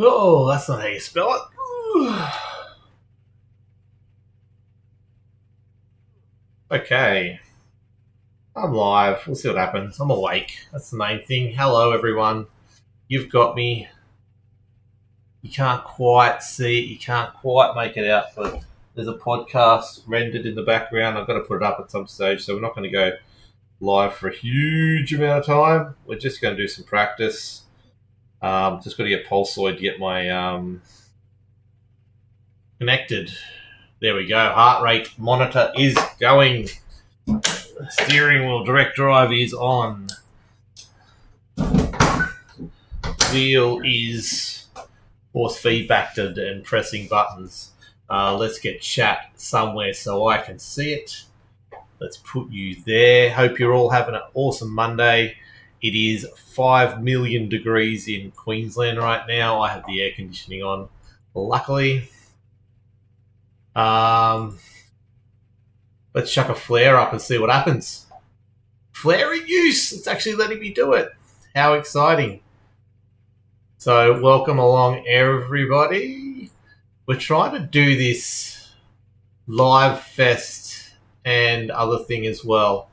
Oh, that's not how you spell it. Okay. I'm live. We'll see what happens. I'm awake. That's the main thing. Hello, everyone. You've got me. You can't quite see it. You can't quite make it out, but there's a podcast rendered in the background. I've got to put it up at some stage, so we're not going to go live for a huge amount of time. We're just going to do some practice. Just got to get Pulsoid to get my connected. There we go. Heart rate monitor is going. Steering wheel direct drive is on. Wheel is force feedbacked and pressing buttons. Let's get chat somewhere so I can see it. Let's put you there. Hope you're all having an awesome Monday. It is 5 million degrees in Queensland right now. I have the air conditioning on, luckily. Let's chuck a flare up and see what happens. Flare in use! It's actually letting me do it. How exciting. So, welcome along, everybody. We're trying to do this live fest and other thing as well.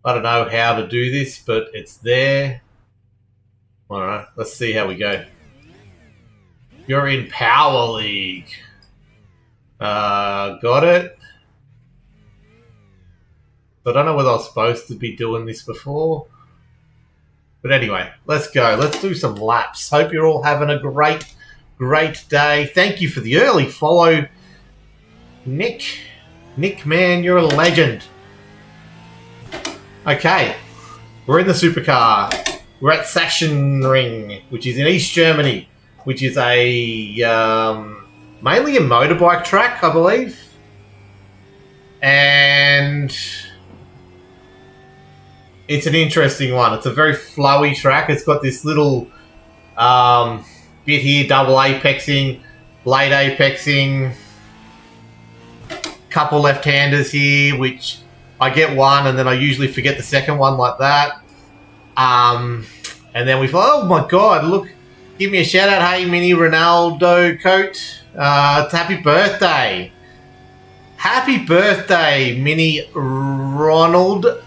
I don't know how to do this, but it's there. Alright, let's see how we go. You're in Power League. Got it. I don't know whether I was supposed to be doing this before. But anyway, let's go. Let's do some laps. Hope you're all having a great day. Thank you for the early follow. Nick, man, you're a legend. Okay, we're in the Supercar. We're at Sachsenring, which is in East Germany, which is a mainly a motorbike track, I believe. And it's an interesting one. It's a very flowy track. It's got this little bit here, double apexing, late apexing, couple left-handers here, which I get one and then I usually forget the second one like that. And then we thought, oh my God, look, give me a shout out. Hey, Mini Ronaldo coat. It's happy birthday. Happy birthday, Mini Ronaldo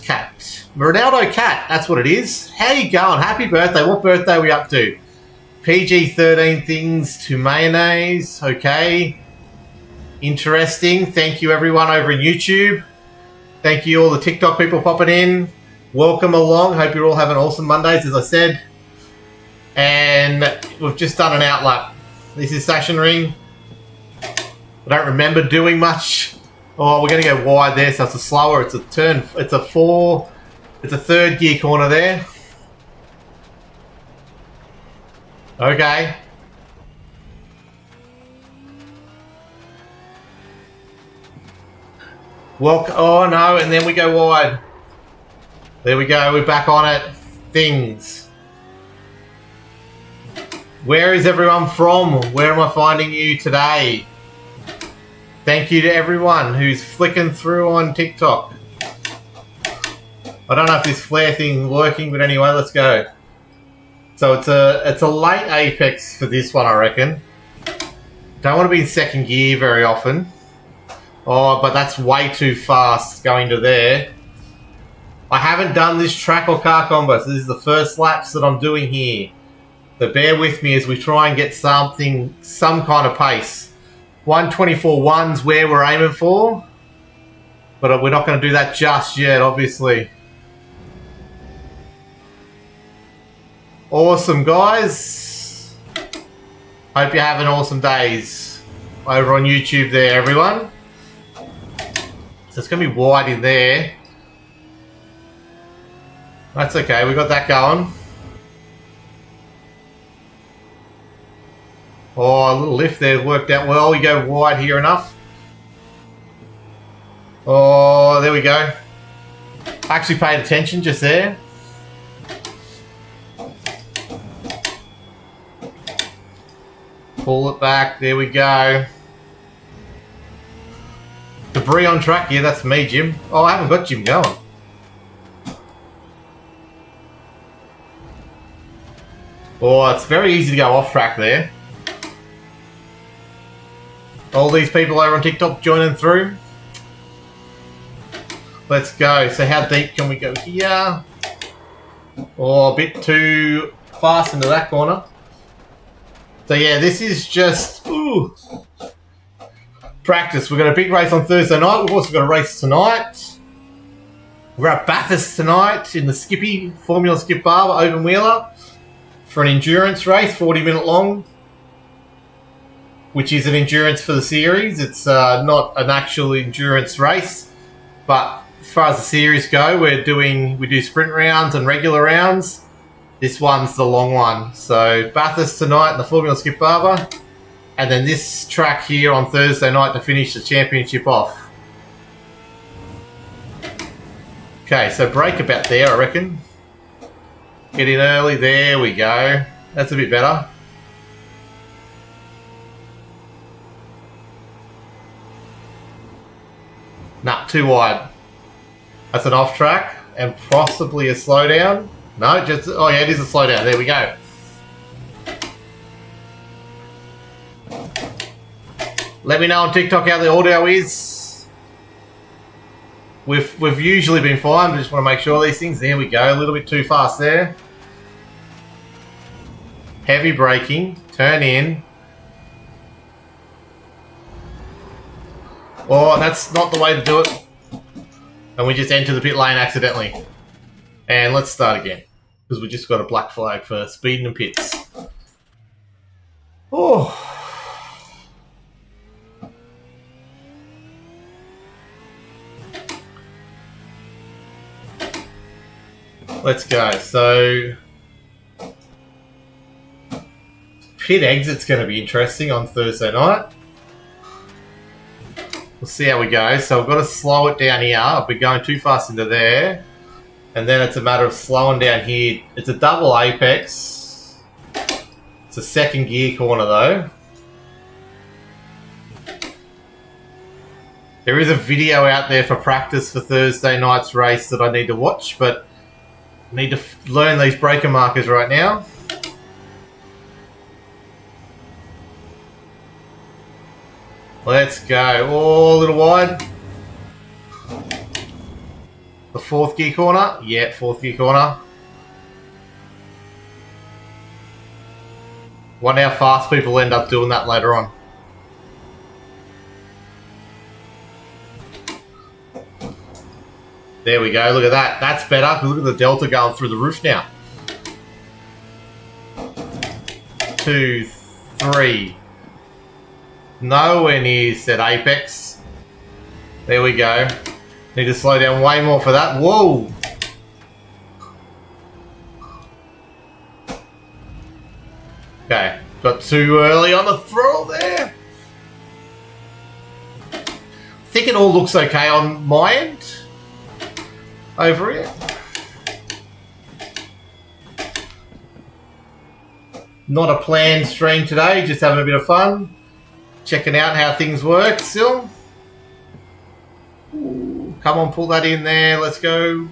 Cat. Ronaldo Cat, that's what it is. How you going? Happy birthday. What birthday are we up to? PG-13 things to mayonnaise. Okay. Interesting. Thank you, everyone over in YouTube. Thank you, all the TikTok people popping in. Welcome along. Hope you're all having awesome Mondays, as I said. And we've just done an outlap. This is Sachsenring. I don't remember doing much. Oh, we're going to go wide there, so it's a slower. It's a turn. It's a third gear corner there. Okay. Oh no, and then we go wide. There we go, we're back on it. Things. Where is everyone from? Where am I finding you today? Thank you to everyone who's flicking through on TikTok. I don't know if this flare thing is working, but anyway, let's go. So it's a late apex for this one, I reckon. Don't want to be in second gear very often. Oh, but that's way too fast going to there. I haven't done this track or car combo, so this is the first laps that I'm doing here. So bear with me as we try and get some kind of pace. 1:24.1's where we're aiming for. But we're not going to do that just yet, obviously. Awesome, guys. Hope you're having awesome days over on YouTube there, everyone. So it's going to be wide in there. That's okay, we got that going. Oh, a little lift there worked out well. We go wide here enough. Oh, there we go. Actually paid attention just there. Pull it back, there we go. Debris on track, yeah, that's me, Jim. Oh, I haven't got Jim going. Oh, it's very easy to go off track there. All these people over on TikTok joining through. Let's go. So how deep can we go here? Oh, a bit too fast into that corner. So yeah, this is just practice. We've got a big race on Thursday night. We've also got a race tonight. We're at Bathurst tonight in the Skippy Formula Skip Barber Open Wheeler for an endurance race, 40-minute long, which is an endurance for the series. It's not an actual endurance race, but as far as the series go, we do sprint rounds and regular rounds. This one's the long one. So Bathurst tonight in the Formula Skip Barber, and then this track here on Thursday night to finish the championship off. Okay, so break about there, I reckon. Get in early. There we go. That's a bit better. Nah, too wide. That's an off track and possibly a slowdown. No, just, oh yeah, it is a slowdown. There we go. Let me know on TikTok how the audio is. We've usually been fine, but just want to make sure these things. There we go. A little bit too fast there. Heavy braking. Turn in. Oh, that's not the way to do it. And we just entered the pit lane accidentally. And let's start again. Because we just got a black flag for speeding in pits. Oh. Let's go. So pit exit's going to be interesting on Thursday night. We'll see how we go. So I've got to slow it down here. I've been going too fast into there. And then it's a matter of slowing down here. It's a double apex. It's a second gear corner though. There is a video out there for practice for Thursday night's race that I need to watch, but I need to learn these breaker markers right now. Let's go. Oh, a little wide. The fourth gear corner. Yeah, fourth gear corner. Wonder how fast people end up doing that later on. There we go. Look at that. That's better. Look at the delta going through the roof now. 2, 3. Nowhere near said apex. There we go. Need to slow down way more for that. Whoa! Okay, got too early on the throttle there. I think it all looks okay on my end. Over here. Not a planned stream today, just having a bit of fun. Checking out how things work still. Ooh, come on, pull that in there. Let's go.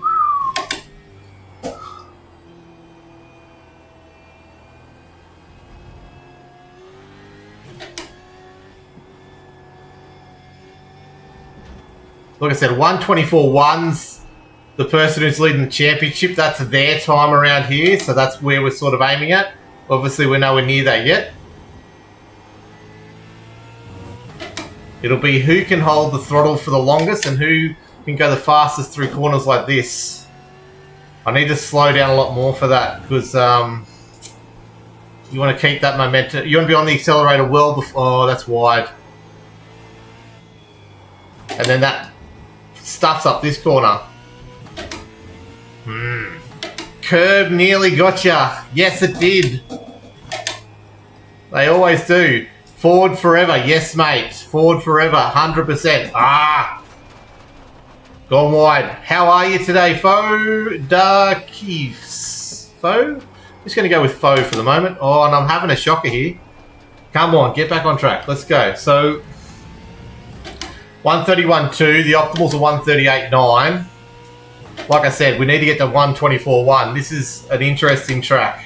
Like I said, 1:24.1's the person who's leading the championship. That's their time around here, so that's where we're sort of aiming at. Obviously, we're nowhere near that yet. It'll be who can hold the throttle for the longest and who can go the fastest through corners like this. I need to slow down a lot more for that because you want to keep that momentum. You want to be on the accelerator well before... Oh, that's wide. And then that stuffs up this corner. Curb nearly got ya. Yes, it did. They always do. Forward forever. Yes, mate. Forward forever. 100%. Ah. Gone wide. How are you today, Faux Darkies? Faux? Just going to go with Faux for the moment. Oh, and I'm having a shocker here. Come on. Get back on track. Let's go. So, 131.2. The optimals are 138.9. Like I said, we need to get to 124.1. This is an interesting track.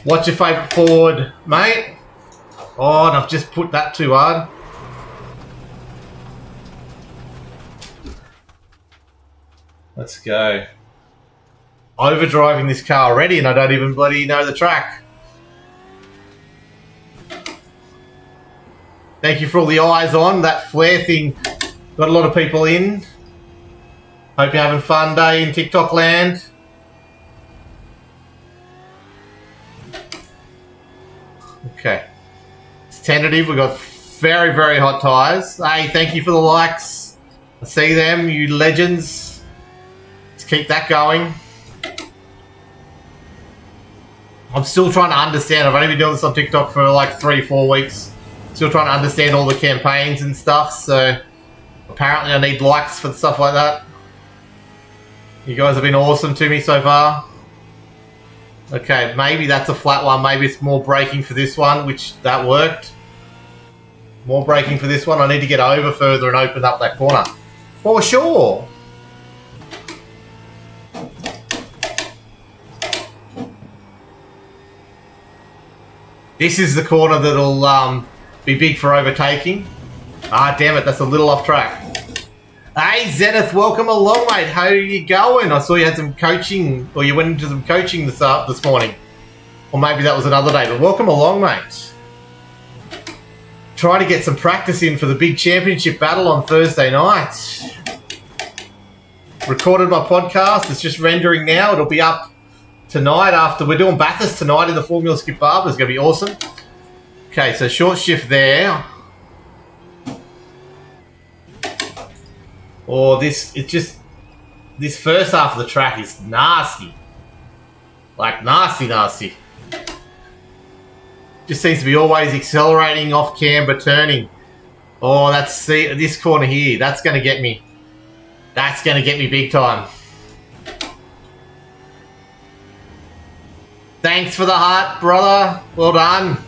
What's your favourite Ford, mate? Oh, and I've just put that too hard. Let's go. Overdriving this car already and I don't even bloody know the track. Thank you for all the eyes on. That flare thing got a lot of people in. Hope you're having a fun day in TikTok land. Okay. It's tentative. We've got very, very hot tyres. Hey, thank you for the likes. I see them, you legends. Let's keep that going. I'm still trying to understand. I've only been doing this on TikTok for like 3-4 weeks. Still trying to understand all the campaigns and stuff. So apparently I need likes for stuff like that. You guys have been awesome to me so far. Okay, maybe that's a flat one. Maybe it's more braking for this one, which that worked. More braking for this one. I need to get over further and open up that corner. For sure. This is the corner that'll be big for overtaking. Ah, damn it, that's a little off track. Hey, Zenith, welcome along, mate. How are you going? I saw you had some coaching, or you went into some coaching this morning. Or maybe that was another day, but welcome along, mate. Try to get some practice in for the big championship battle on Thursday night. Recorded my podcast. It's just rendering now. It'll be up tonight after we're doing Bathurst tonight in the Formula Skip Barber. It's going to be awesome. Okay, so short shift there. Oh, this first half of the track is nasty. Like nasty, nasty. Just seems to be always accelerating off camber turning. Oh, see this corner here. That's going to get me. That's going to get me big time. Thanks for the heart, brother. Well done.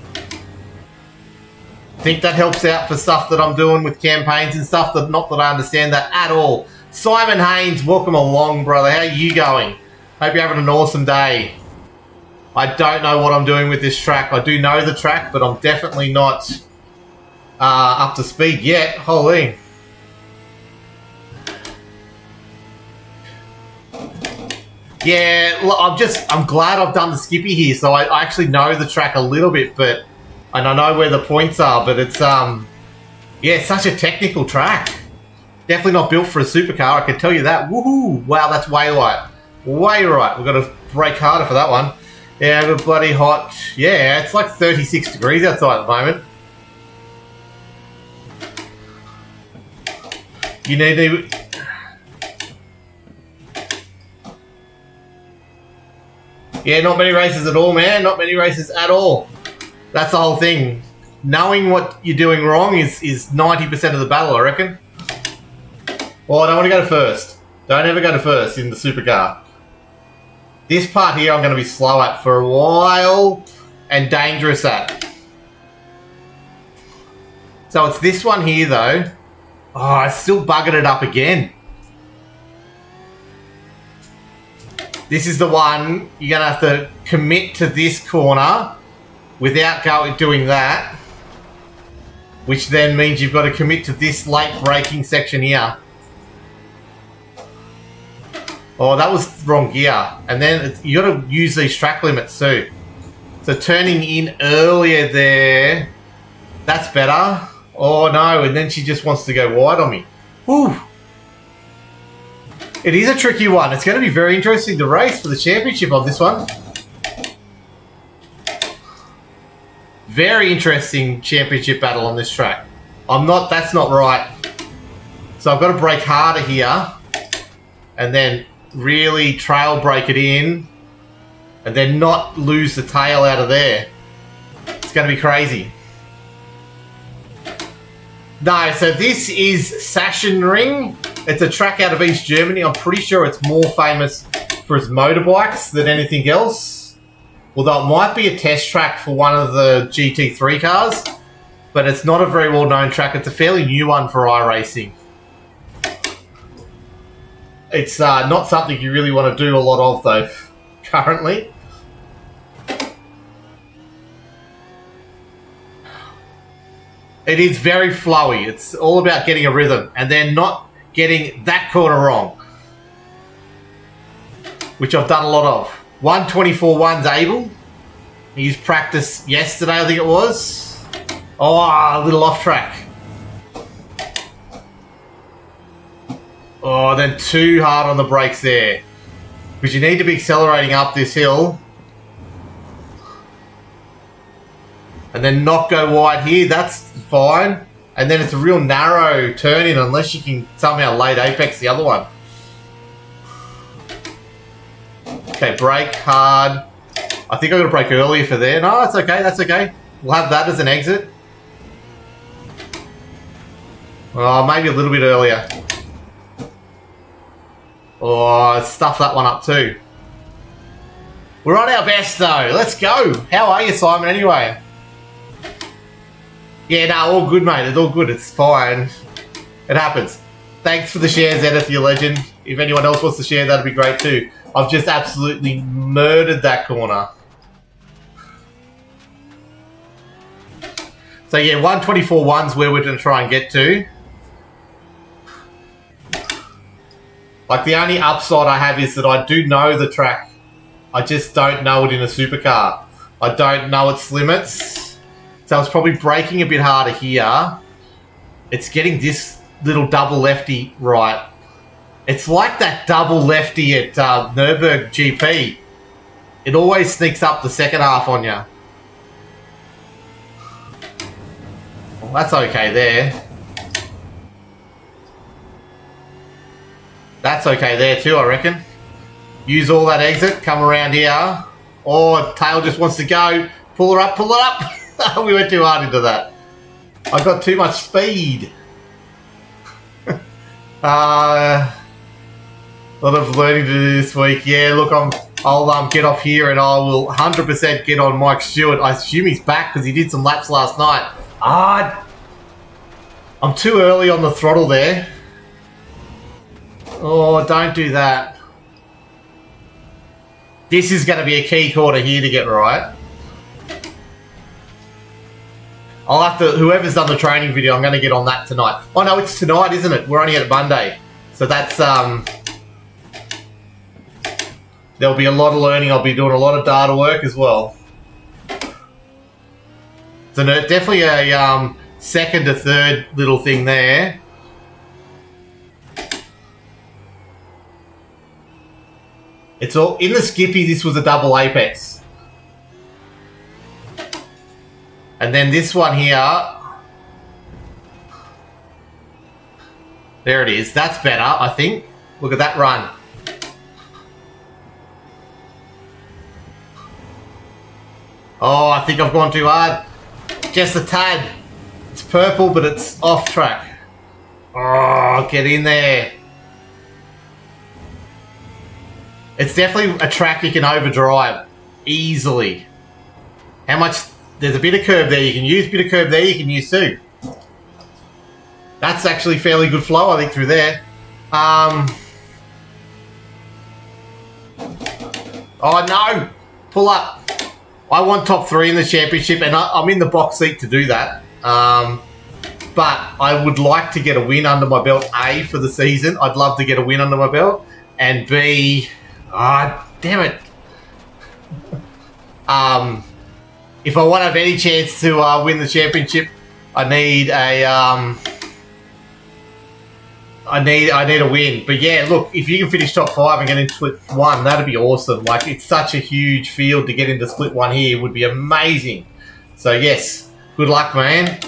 I think that helps out for stuff that I'm doing with campaigns and stuff. Not that I understand that at all. Simon Haynes, welcome along, brother. How are you going? Hope you're having an awesome day. I don't know what I'm doing with this track. I do know the track, but I'm definitely not up to speed yet. Holy. Yeah, I'm glad I've done the Skippy here, so I actually know the track a little bit, and I know where the points are, but it's yeah, it's such a technical track. Definitely not built for a supercar, I can tell you that. Woohoo! Wow, that's way right. Way right. We've got to brake harder for that one. Yeah, we're bloody hot. Yeah, it's like 36 degrees outside at the moment. You need to... Yeah, not many races at all, man. Not many races at all. That's the whole thing. Knowing what you're doing wrong is 90% of the battle, I reckon. Well, I don't want to go to first. Don't ever go to first in the supercar. This part here I'm going to be slow at for a while and dangerous at. So it's this one here, though. Oh, I still buggered it up again. This is the one you're going to have to commit to this corner without doing that, which then means you've got to commit to this late braking section here. Oh, that was the wrong gear. And then you got to use these track limits too. So turning in earlier there, that's better. Oh no, and then she just wants to go wide on me. Whew. It is a tricky one. It's going to be very interesting to race for the championship on this one. Very interesting championship battle on this track. That's not right. So I've got to brake harder here. And then really trail brake it in. And then not lose the tail out of there. It's going to be crazy. No, so this is Sachsenring. It's a track out of East Germany. I'm pretty sure it's more famous for its motorbikes than anything else. Although it might be a test track for one of the GT3 cars. But it's not a very well-known track. It's a fairly new one for iRacing. It's not something you really want to do a lot of, though, currently. It is very flowy. It's all about getting a rhythm and then not getting that corner wrong, which I've done a lot of. 124.1's able. I used practice yesterday, I think it was. Oh, a little off track. Oh, then too hard on the brakes there. Because you need to be accelerating up this hill. And then not go wide here, that's fine. And then it's a real narrow turn in unless you can somehow late apex the other one. Okay, brake hard. I think I'm going to brake earlier for there. No, that's okay, that's okay. We'll have that as an exit. Oh, maybe a little bit earlier. Oh, stuff that one up too. We're on our best though. Let's go. How are you, Simon, anyway? Yeah, no, all good, mate. It's all good. It's fine. It happens. Thanks for the shares, Edith, you legend. If anyone else wants to share, that'd be great too. I've just absolutely murdered that corner. So yeah, 124.1's where we're going to try and get to. Like, the only upside I have is that I do know the track. I just don't know it in a supercar. I don't know its limits. So I was probably braking a bit harder here. It's getting this little double lefty right. It's like that double lefty at Nürburgring GP. It always sneaks up the second half on you. Well, that's okay there. That's okay there too, I reckon. Use all that exit, come around here. Oh, tail just wants to go. Pull her up, pull her up. We went too hard into that. I got too much speed. A lot of learning to do this week. Yeah, look, I'll get off here and I will 100% get on Mike Stewart. I assume he's back because he did some laps last night. I'm too early on the throttle there. Oh, don't do that. This is going to be a key corner here to get right. I'll have to, whoever's done the training video, I'm going to get on that tonight. Oh no, it's tonight, isn't it? We're only at Monday. So that's, there'll be a lot of learning. I'll be doing a lot of data work as well. So definitely a second to third little thing there. It's all in the Skippy. This was a double apex, and then this one here. There it is. That's better, I think. Look at that run. Oh, I think I've gone too hard. Just a tad. It's purple, but it's off track. Oh, get in there. It's definitely a track you can overdrive easily. How much? There's a bit of curb there you can use, bit of curb there you can use too. That's actually fairly good flow, I think, through there. Oh no! Pull up. I want top 3 in the championship, and I'm in the box seat to do that. But I would like to get a win under my belt, A, for the season. I'd love to get a win under my belt. And B, damn it. If I want to have any chance to win the championship, I need a I need a win. But yeah, look, if you can finish top 5 and get into split 1, that'd be awesome. Like, it's such a huge field to get into split 1 here. It would be amazing. So yes, good luck, man.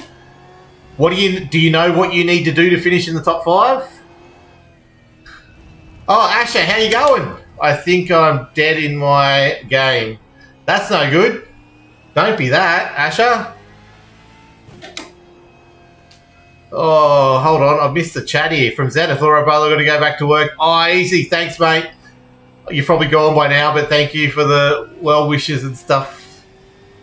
What do you know what you need to do to finish in the top 5? Oh, Asher, how you going? I think I'm dead in my game. That's no good. Don't be that, Asher. Oh, hold on. I missed the chat here from Zenith. All right, brother, got to go back to work. Oh, easy. Thanks, mate. You've probably gone by now, but thank you for the well wishes and stuff.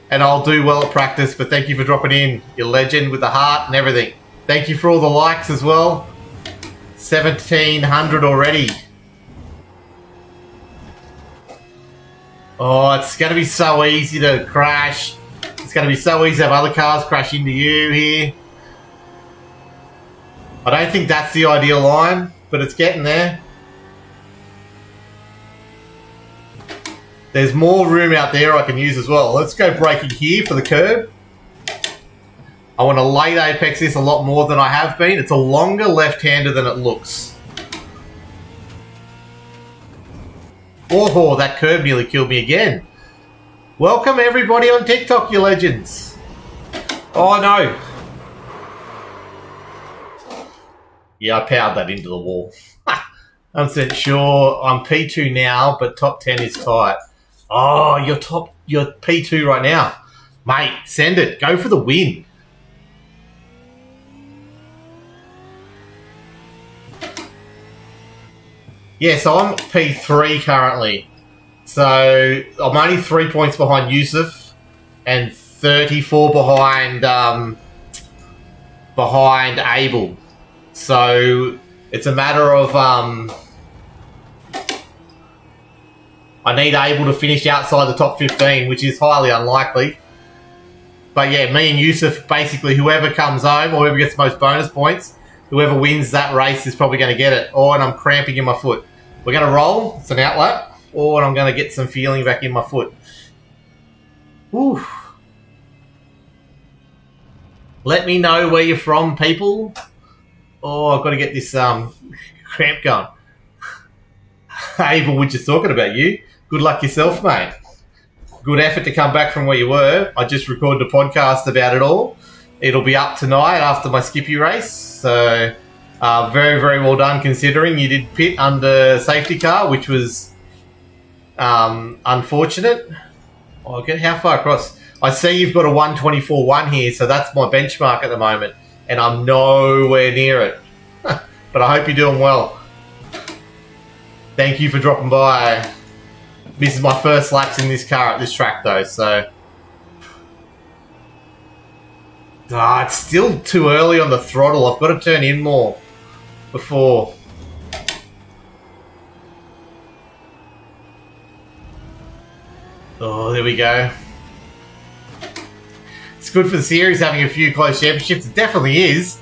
And I'll do well at practice, but thank you for dropping in. You're a legend with the heart and everything. Thank you for all the likes as well. 1,700 already. Oh, it's going to be so easy to crash. It's going to be so easy to have other cars crash into you here. I don't think that's the ideal line, but it's getting there. There's more room out there I can use as well. Let's go braking here for the curb. I want to late apex this a lot more than I have been. It's a longer left-hander than it looks. Oh, that curb nearly killed me again. Welcome everybody on TikTok, you legends. Oh no. Yeah, I powered that into the wall. I'm sure I'm P2 now, but top 10 is tight. Oh, you're P2 right now. Mate, send it. Go for the win. Yeah, so I'm P3 currently. So I'm only 3 points behind Yusuf and 34 behind Abel. So it's a matter of I need Abel to finish outside the top 15, which is highly unlikely. But yeah, me and Yusuf, basically whoever comes home or whoever gets the most bonus points, whoever wins that race is probably going to get it. Oh, and I'm cramping in my foot. We're going to roll. It's an outlap. Oh, and I'm going to get some feeling back in my foot. Whew. Let me know where you're from, people. Oh, I've got to get this cramp going. Abel, we're just talking about you. Good luck yourself, mate. Good effort to come back from where you were. I just recorded a podcast about it all. It'll be up tonight after my Skippy race. So very, very well done considering you did pit under safety car, which was unfortunate. Oh, get how far across? I see you've got a 124.1 here, so that's my benchmark at the moment, and I'm nowhere near it. But I hope you're doing well. Thank you for dropping by. This is my first laps in this car at this track, though, so... it's still too early on the throttle. I've got to turn in more before... Oh, there we go. It's good for the series having a few close championships. It definitely is.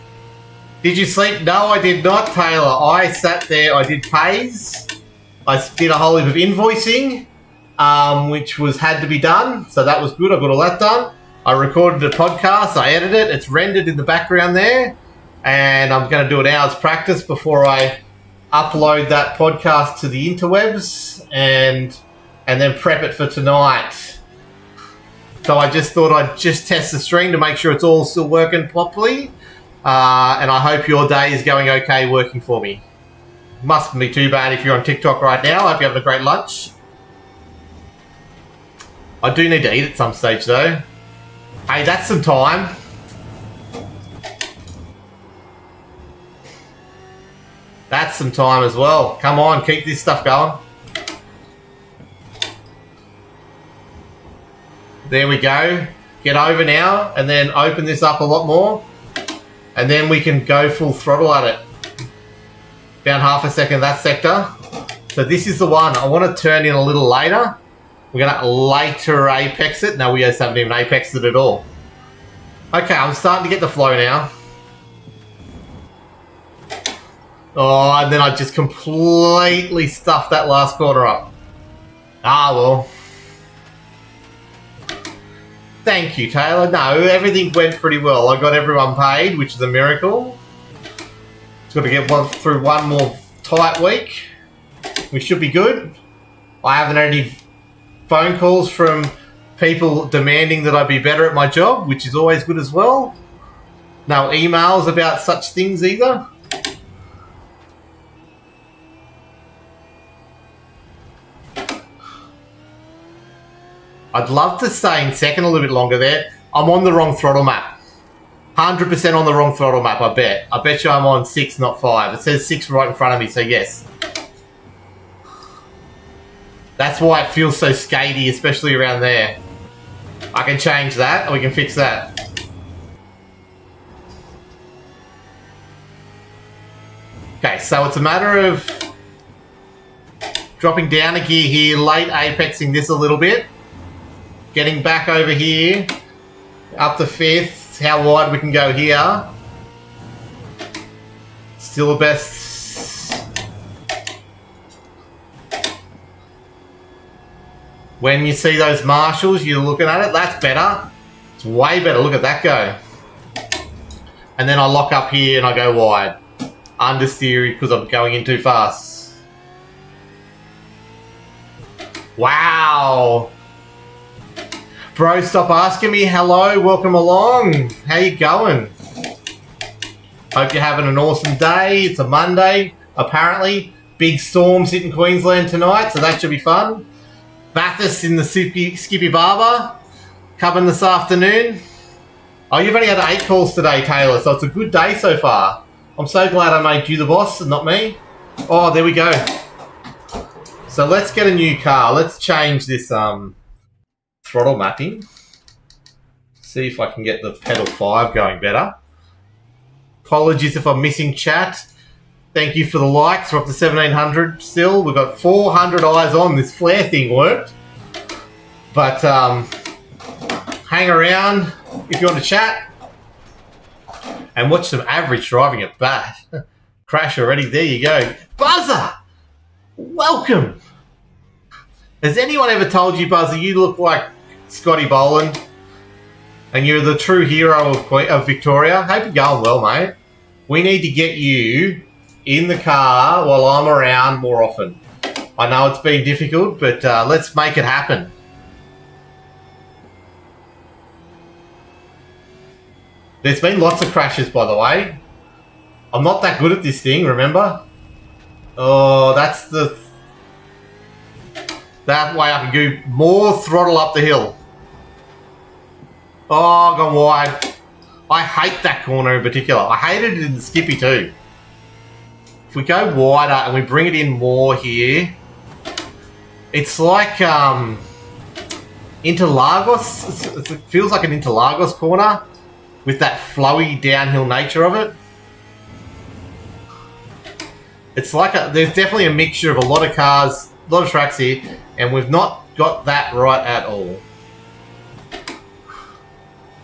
Did you sleep? No, I did not, Taylor. I sat there. I did pays. I did a whole heap of invoicing, which had to be done. So that was good. I got all that done. I recorded a podcast. I edited it. It's rendered in the background there. And I'm going to do an hour's practice before I upload that podcast to the interwebs and then prep it for tonight. So I just thought I'd just test the stream to make sure it's all still working properly. And I hope your day is going okay working for me. Mustn't be too bad if you're on TikTok right now. I hope you're having a great lunch. I do need to eat at some stage though. Hey, that's some time. That's some time as well. Come on, keep this stuff going. There we go. Get over now and then open this up a lot more. And then we can go full throttle at it. Down half a second that sector. So this is the one. I want to turn in a little later. We're going to later apex it. No, we just haven't even apexed it at all. Okay, I'm starting to get the flow now. Oh, and then I just completely stuffed that last corner up. Ah, well. Thank you, Taylor. No, everything went pretty well. I got everyone paid, which is a miracle. Just got to get through one more tight week. We should be good. I haven't had any phone calls from people demanding that I be better at my job, which is always good as well. No emails about such things either. I'd love to stay in second a little bit longer there. I'm on the wrong throttle map. 100% on the wrong throttle map, I bet. I bet you I'm on 6, not 5. It says 6 right in front of me, so yes. That's why it feels so skatey, especially around there. I can change that, or we can fix that. Okay, so it's a matter of dropping down a gear here, late apexing this a little bit. Getting back over here, up to 5th, how wide we can go here. Still the best. When you see those marshals, you're looking at it. That's better. It's way better. Look at that go. And then I lock up here and I go wide. Understeer because I'm going in too fast. Wow. Bro, stop asking me. Hello, welcome along. How you going? Hope you're having an awesome day. It's a Monday, apparently. Big storms hitting Queensland tonight, so that should be fun. Bathurst in the Skippy Barber coming this afternoon. Oh, you've only had 8 calls today, Taylor, so it's a good day so far. I'm so glad I made you the boss and not me. Oh, there we go. So let's get a new car. Let's change this throttle mapping. See if I can get the pedal 5 going better. Apologies if I'm missing chat. Thank you for the likes. We're up to 1,700 still. We've got 400 eyes on. This flare thing worked. But hang around if you want to chat. And watch some average driving at bat. Crash already. There you go. Buzzer! Welcome! Has anyone ever told you, Buzzer, you look like Scotty Boland? And you're the true hero of Victoria? Hope you're going well, mate. We need to get you in the car while I'm around more often. I know it's been difficult, but let's make it happen. There's been lots of crashes, by the way. I'm not that good at this thing, remember? Oh, that's the... That way I can do more throttle up the hill. Oh, gone wide. I hate that corner in particular. I hated it in the Skippy too. If we go wider and we bring it in more here, it's like Interlagos. It feels like an Interlagos corner with that flowy downhill nature of it. It's like there's definitely a mixture of a lot of cars, a lot of tracks here, and we've not got that right at all.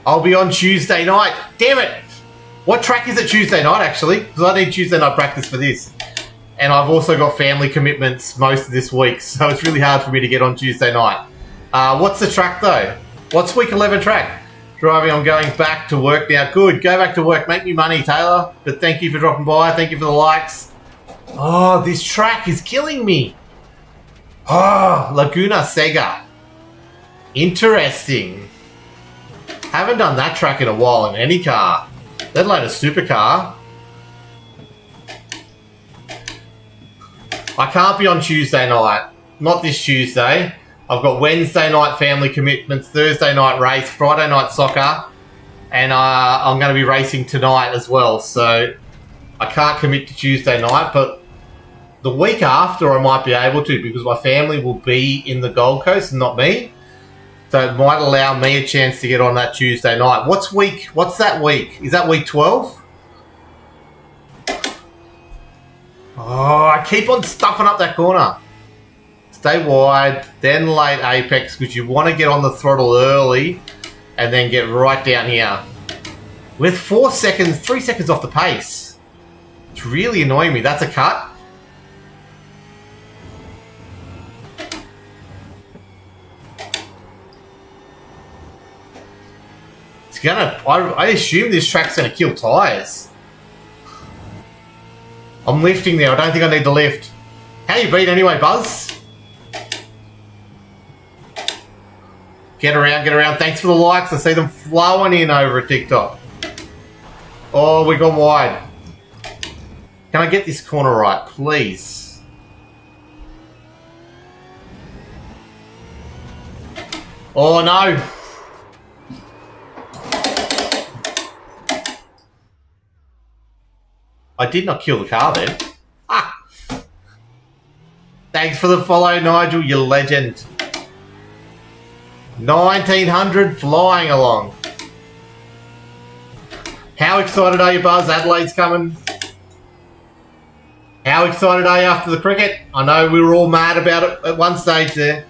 I'll be on Tuesday night. Damn it! What track is it Tuesday night, actually? Because I need Tuesday night practice for this. And I've also got family commitments most of this week, so it's really hard for me to get on Tuesday night. What's the track, though? What's week 11 track? Driving, I'm going back to work now. Good, go back to work. Make me money, Taylor. But thank you for dropping by. Thank you for the likes. Oh, this track is killing me. Oh, Laguna Seca. Interesting. Haven't done that track in a while in any car, let alone a supercar. I can't be on Tuesday night. Not this Tuesday. I've got Wednesday night family commitments, Thursday night race, Friday night soccer, and I'm going to be racing tonight as well. So I can't commit to Tuesday night, but the week after I might be able to because my family will be in the Gold Coast and not me. So it might allow me a chance to get on that Tuesday night. What's that week? Is that week 12? Oh, I keep on stuffing up that corner. Stay wide, then late apex, because you want to get on the throttle early and then get right down here. With 3 seconds off the pace. It's really annoying me. That's a cut. I assume this track's gonna kill tyres. I'm lifting there. I don't think I need to lift. How you been anyway, Buzz? Get around. Thanks for the likes. I see them flowing in over at TikTok. Oh, we've gone wide. Can I get this corner right, please? Oh, no. I did not kill the car then. Ah! Thanks for the follow, Nigel, you legend. 1900 flying along. How excited are you, Buzz? Adelaide's coming. How excited are you after the cricket? I know we were all mad about it at one stage there.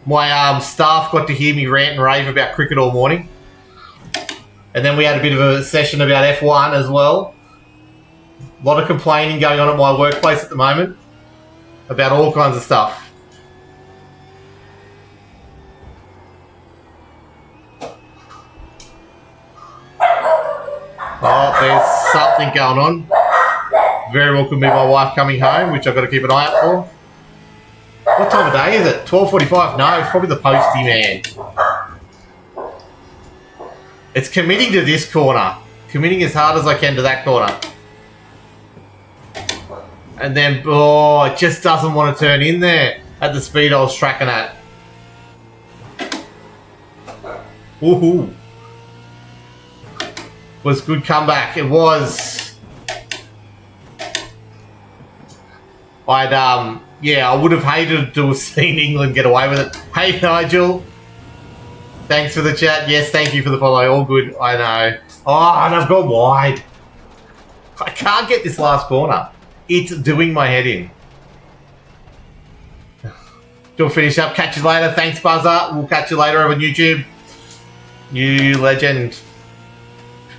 My staff got to hear me rant and rave about cricket all morning. And then we had a bit of a session about F1 as well. A lot of complaining going on at my workplace at the moment about all kinds of stuff. Oh, there's something going on. Very well could be my wife coming home, which I've got to keep an eye out for. What time of day is it? 12:45? No, it's probably the postie man. It's committing to this corner. Committing as hard as I can to that corner. And then, oh, it just doesn't want to turn in there at the speed I was tracking at. Woohoo. Was good comeback. It was. Yeah, I would have hated to have seen England get away with it. Hey, Nigel. Thanks for the chat. Yes, thank you for the follow. All good. I know. Oh, and I've gone wide. I can't get this last corner. It's doing my head in. We'll finish up. Catch you later. Thanks, Buzzer. We'll catch you later over on YouTube. You legend.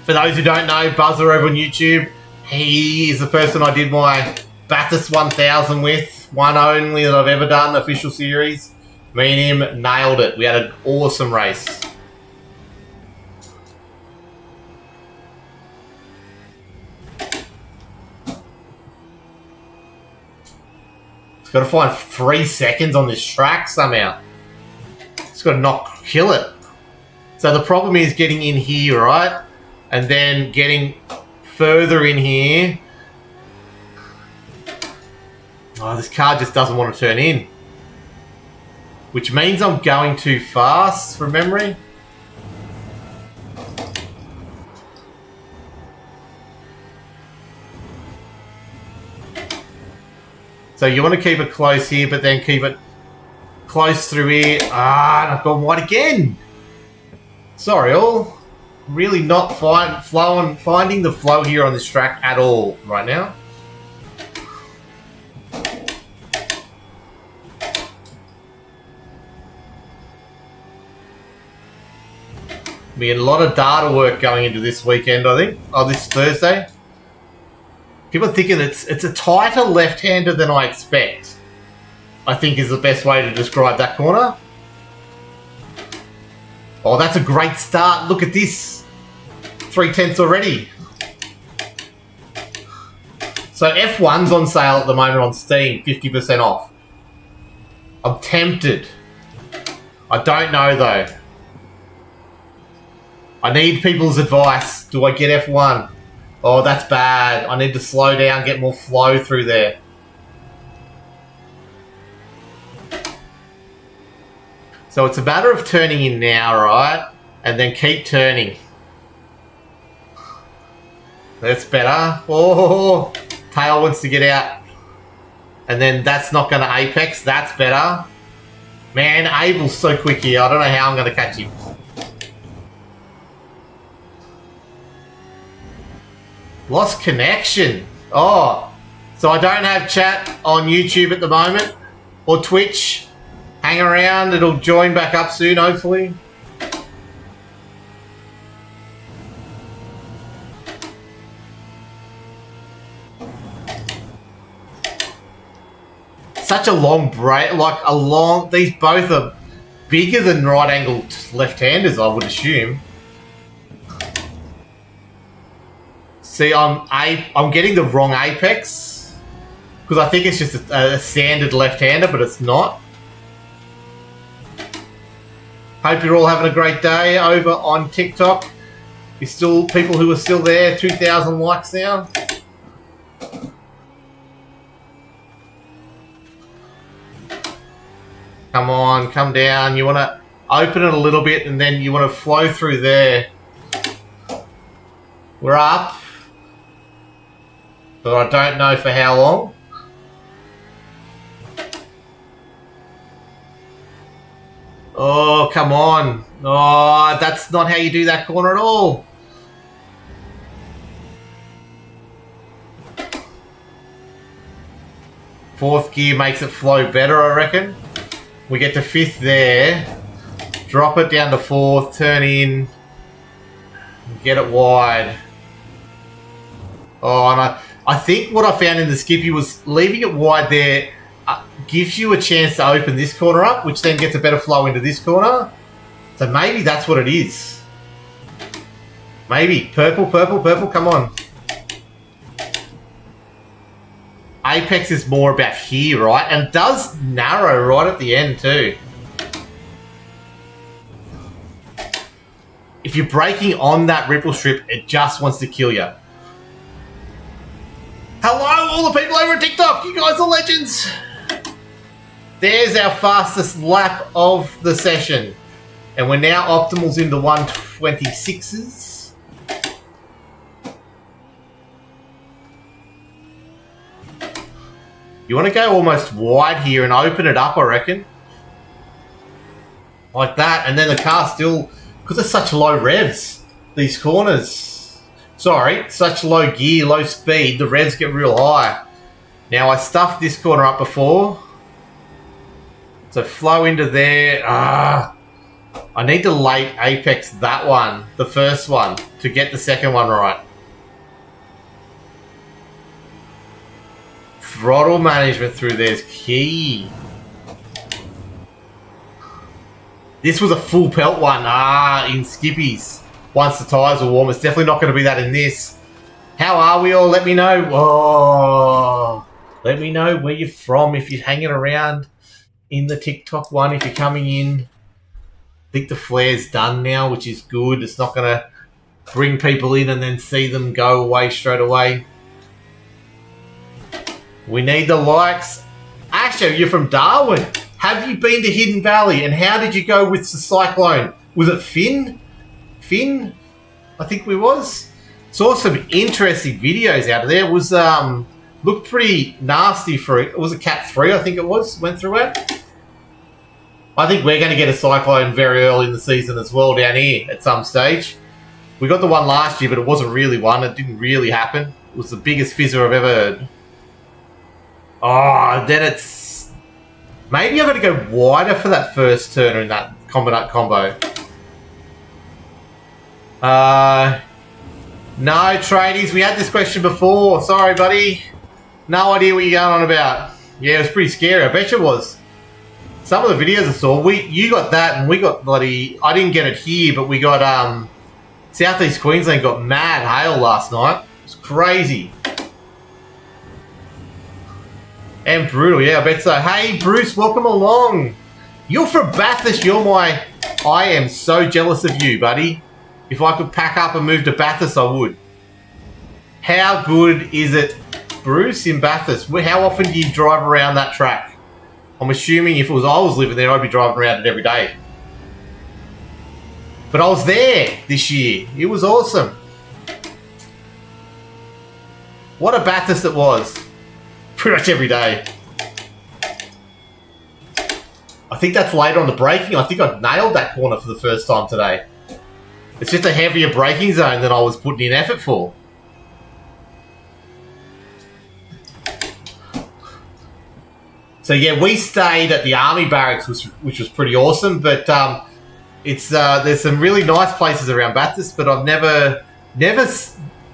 For those who don't know, Buzzer over on YouTube, he is the person I did my Bathurst 1000 with. One only that I've ever done, official series. Me and him nailed it. We had an awesome race. It's got to find 3 seconds on this track somehow. It's got to kill it. So the problem is getting in here, right? And then getting further in here. Oh, this car just doesn't want to turn in. Which means I'm going too fast from memory. So you want to keep it close here, but then keep it close through here. Ah, and I've gone wide again. Sorry, all. Really not finding the flow here on this track at all right now. Be a lot of data work going into this weekend, I think. Oh, this Thursday. People are thinking it's a tighter left-hander than I expect. I think is the best way to describe that corner. Oh, that's a great start. Look at this. 3/10 already. So F1's on sale at the moment on Steam, 50% off. I'm tempted. I don't know though. I need people's advice. Do I get F1? Oh, that's bad. I need to slow down, get more flow through there. So it's a matter of turning in now, right? And then keep turning. That's better. Oh, tail wants to get out. And then that's not going to apex. That's better. Man, Abel's so quick here. I don't know how I'm going to catch him. Lost connection. Oh, so I don't have chat on YouTube at the moment. Or Twitch. Hang around. It'll join back up soon, hopefully. Such a long break, these both are bigger than right-angled left-handers, I would assume. See, I'm getting the wrong apex because I think it's just a standard left-hander, but it's not. Hope you're all having a great day over on TikTok. You're still people who are still there. 2,000 likes now. Come on, come down. You want to open it a little bit and then you want to flow through there. We're up. But I don't know for how long. Oh, come on. Oh, that's not how you do that corner at all. Fourth gear makes it flow better, I reckon. We get to fifth there. Drop it down to fourth, turn in. Get it wide. Oh, and I think what I found in the Skippy was leaving it wide there gives you a chance to open this corner up, which then gets a better flow into this corner. So maybe that's what it is. Maybe. Purple, purple, purple, come on. Apex is more about here, right? And it does narrow right at the end too. If you're braking on that ripple strip, it just wants to kill you. Hello, all the people over at TikTok. You guys are legends. There's our fastest lap of the session. And we're now optimals into 126s. You want to go almost wide here and open it up, I reckon. Like that. And then the car still... Because it's such low revs, these corners. Sorry, such low gear, low speed, the revs get real high. Now, I stuffed this corner up before. So flow into there. I need to late apex that one, the first one, to get the second one right. Throttle management through there is key. This was a full pelt one, in Skippies. Once the tyres were warm, it's definitely not going to be that in this. How are we all? Let me know. Oh, let me know where you're from, if you're hanging around in the TikTok one, if you're coming in. I think the flare's done now, which is good. It's not going to bring people in and then see them go away straight away. We need the likes. Actually, you're from Darwin. Have you been to Hidden Valley? And how did you go with the cyclone? Was it Finn? Finn? I think we was. Saw some interesting videos out of there. It was looked pretty nasty for it. Was a Cat 3, I think it was. Went through it. I think we're going to get a cyclone very early in the season as well down here at some stage. We got the one last year, but it wasn't really one. It didn't really happen. It was the biggest fizzer I've ever heard. Oh, then it's... Maybe I'm going to go wider for that first turner in that combo. No, tradies, we had this question before. Sorry, buddy. No idea what you're going on about. Yeah, it was pretty scary. I bet you it was. Some of the videos I saw, you got that and we got bloody... I didn't get it here, but we got... Southeast Queensland got mad hail last night. It was crazy. And brutal, yeah, I bet so. Hey, Bruce, welcome along. You're from Bathurst. You're my... I am so jealous of you, buddy. If I could pack up and move to Bathurst, I would. How good is it, Bruce, in Bathurst? How often do you drive around that track? I'm assuming if it was I was living there, I'd be driving around it every day. But I was there this year. It was awesome. What a Bathurst it was. Pretty much every day. I think that's later on the braking. I think I nailed that corner for the first time today. It's just a heavier braking zone than I was putting in effort for. So yeah, we stayed at the Army Barracks, which was pretty awesome. But it's there's some really nice places around Bathurst, but I've never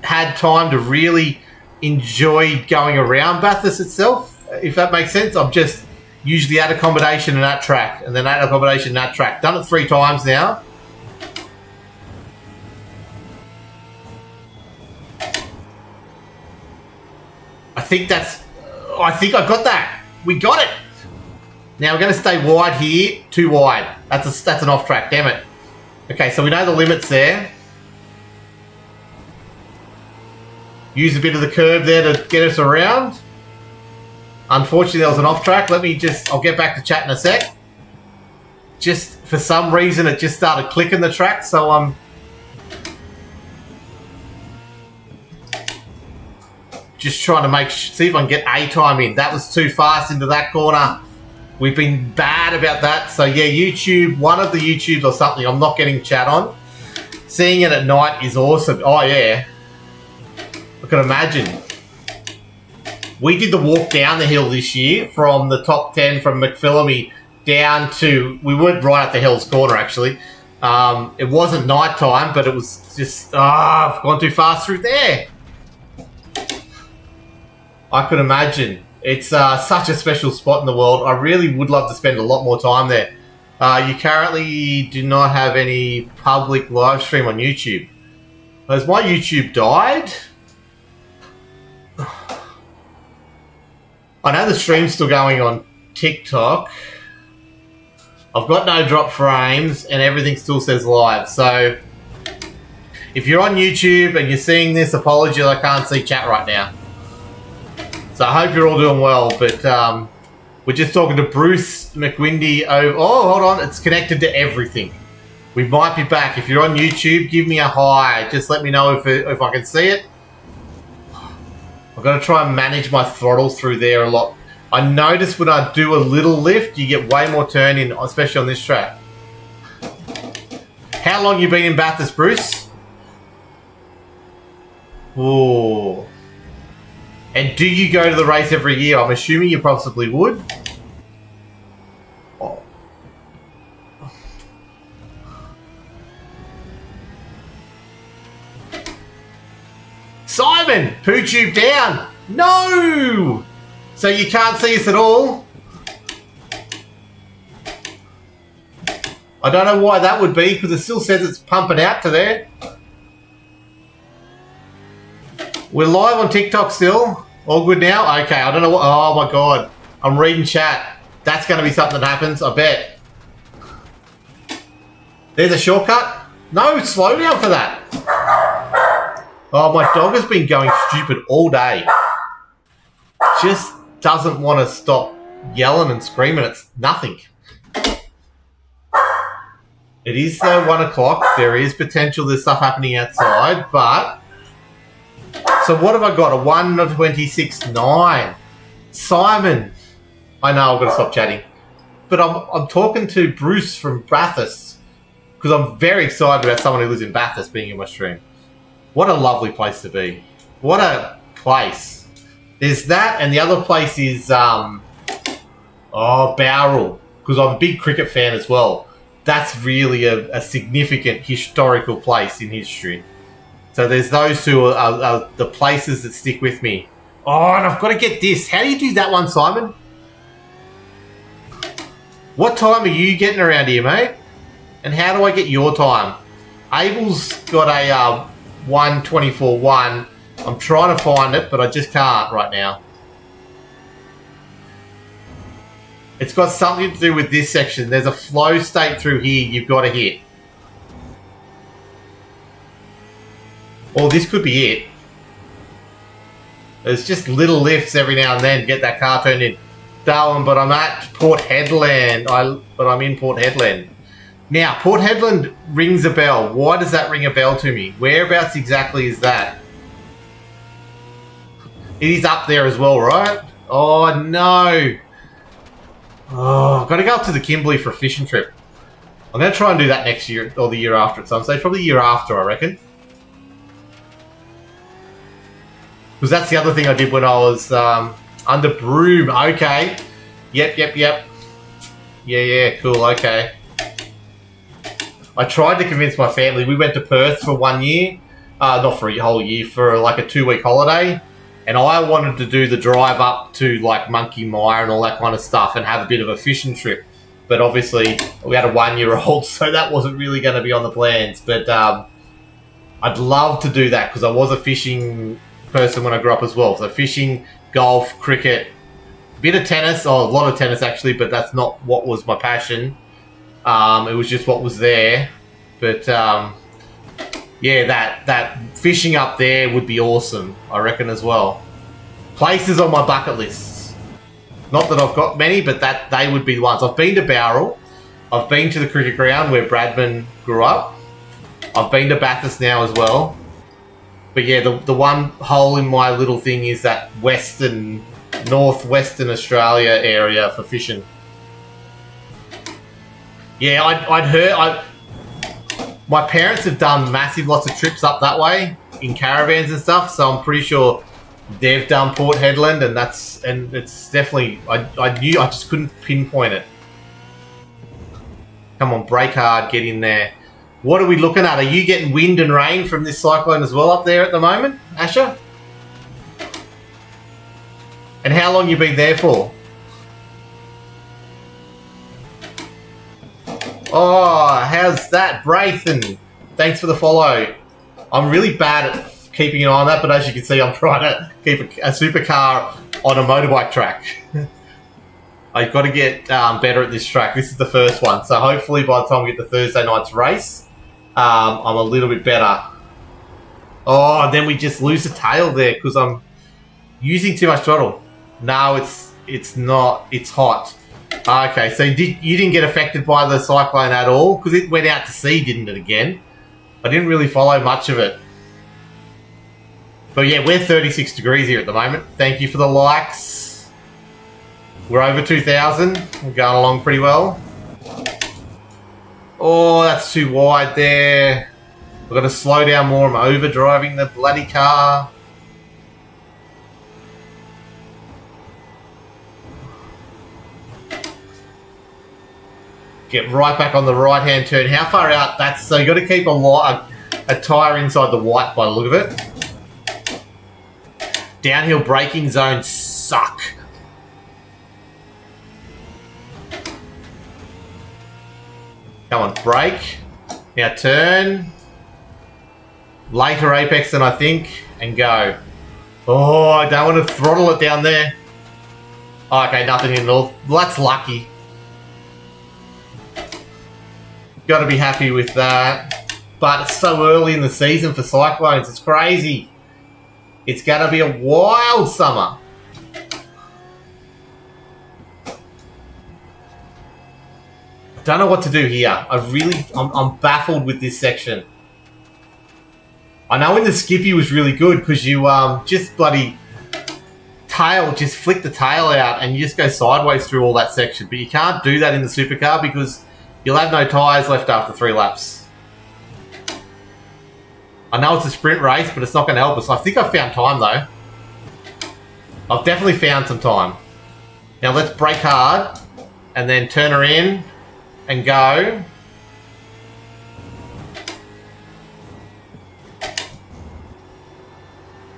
had time to really enjoy going around Bathurst itself, if that makes sense. I'm just usually at accommodation and at track, and then at accommodation and at track. Done it 3 times now. I think I got that. We got it. Now we're going to stay wide here. Too wide. That's an off track. Damn it. Okay, so we know the limits there. Use a bit of the curb there to get us around. Unfortunately, there was an off track. I'll get back to chat in a sec. Just for some reason, it just started clicking the track, so I'm just trying to see if I can get a time in. That was too fast into that corner. We've been bad about that. So yeah, YouTube, one of the YouTubes or something, I'm not getting chat on. Seeing it at night is awesome. Oh yeah. I can imagine. We did the walk down the hill this year from the top 10 from McPhillamy down to... We weren't right at the Hell's Corner, actually. It wasn't night time, but it was just... I've gone too fast through there. I could imagine. It's such a special spot in the world. I really would love to spend a lot more time there. You currently do not have any public live stream on YouTube. Has my YouTube died? I know the stream's still going on TikTok. I've got no drop frames and everything still says live. So if you're on YouTube and you're seeing this, apologies, I can't see chat right now. So I hope you're all doing well, but we're just talking to Bruce McWindy over... Oh, hold on, it's connected to everything. We might be back. If you're on YouTube, give me a hi. Just let me know if I can see it. I've got to try and manage my throttle through there a lot. I notice when I do a little lift, you get way more turn in, especially on this track. How long you been in Bathurst, Bruce? Ooh. And do you go to the race every year? I'm assuming you possibly would. Oh. Simon! Poo tube down! No! So you can't see us at all? I don't know why that would be, because it still says it's pumping out to there. We're live on TikTok still. All good now? Okay, I don't know what... Oh my god. I'm reading chat. That's going to be something that happens, I bet. There's a shortcut. No, slow down for that. Oh, my dog has been going stupid all day. Just doesn't want to stop yelling and screaming. It's nothing. It is 1 o'clock. There is potential there's stuff happening outside, but... So what have I got? A 1:26.9. Simon. I know I've got to stop chatting. But I'm talking to Bruce from Bathurst because I'm very excited about someone who lives in Bathurst being in my stream. What a lovely place to be. What a place. There's that, and the other place is Bowral, because I'm a big cricket fan as well. That's really a significant historical place in history. So there's those two are the places that stick with me. Oh, and I've got to get this. How do you do that one, Simon? What time are you getting around here, mate? And how do I get your time? Abel's got a 1:24.1. I'm trying to find it, but I just can't right now. It's got something to do with this section. There's a flow state through here you've got to hit. Or this could be it. There's just little lifts every now and then to get that car turned in. Darwin, but I'm at Port Hedland. But I'm in Port Hedland. Now, Port Hedland rings a bell. Why does that ring a bell to me? Whereabouts exactly is that? It is up there as well, right? Oh, no. Oh, I've got to go up to the Kimberley for a fishing trip. I'm going to try and do that next year, or the year after at some stage. Probably the year after, I reckon. Because that's the other thing I did when I was under Broome. Okay. Yep. Yeah, cool, okay. I tried to convince my family. We went to Perth for 1 year. Not for a whole year, for like a 2-week holiday. And I wanted to do the drive up to like Monkey Mire and all that kind of stuff and have a bit of a fishing trip. But obviously, we had a 1-year-old, so that wasn't really going to be on the plans. But I'd love to do that because I was a fishing person when I grew up as well. So fishing, golf, cricket, a bit of tennis, a lot of tennis actually, but that's not what was my passion. It was just what was there. But yeah, that fishing up there would be awesome, I reckon, as well. Places on my bucket lists. Not that I've got many, but that they would be the ones. I've been to Bowral. I've been to the cricket ground where Bradman grew up. I've been to Bathurst now as well. But yeah, the one hole in my little thing is that northwestern Australia area for fishing. Yeah, I'd heard... My parents have done lots of trips up that way in caravans and stuff, so I'm pretty sure they've done Port Hedland, and it's definitely... I knew, I just couldn't pinpoint it. Come on, brake hard, get in there. What are we looking at? Are you getting wind and rain from this cyclone as well up there at the moment, Asher? And how long you been there for? Oh, how's that, Brayton? Thanks for the follow. I'm really bad at keeping an eye on that, but as you can see, I'm trying to keep a supercar on a motorbike track. I've got to get better at this track. This is the first one, so hopefully by the time we get to Thursday night's race, I'm a little bit better. Oh, and then we just lose the tail there because I'm using too much throttle. No, it's not. It's hot. Okay, so you didn't get affected by the cyclone at all? Because it went out to sea, didn't it, again? I didn't really follow much of it. But yeah, we're 36 degrees here at the moment. Thank you for the likes. We're over 2,000. We're going along pretty well. Oh, that's too wide there. I've got to slow down more. I'm over-driving the bloody car. Get right back on the right-hand turn. How far out? That's so you got to keep a tyre inside the white by the look of it. Downhill braking zones suck. Come on, brake. Now turn. Later apex than I think, and go. Oh, I don't want to throttle it down there. Oh, okay, nothing in north. Well, that's lucky. Got to be happy with that. But it's so early in the season for cyclones. It's crazy. It's going to be a wild summer. I don't know what to do here. I'm baffled with this section. I know in the Skippy was really good because you just bloody just flick the tail out and you just go sideways through all that section. But you can't do that in the supercar because you'll have no tyres left after 3 laps. I know it's a sprint race, but it's not going to help us. I think I've found time, though. I've definitely found some time. Now, let's brake hard and then turn her in and go.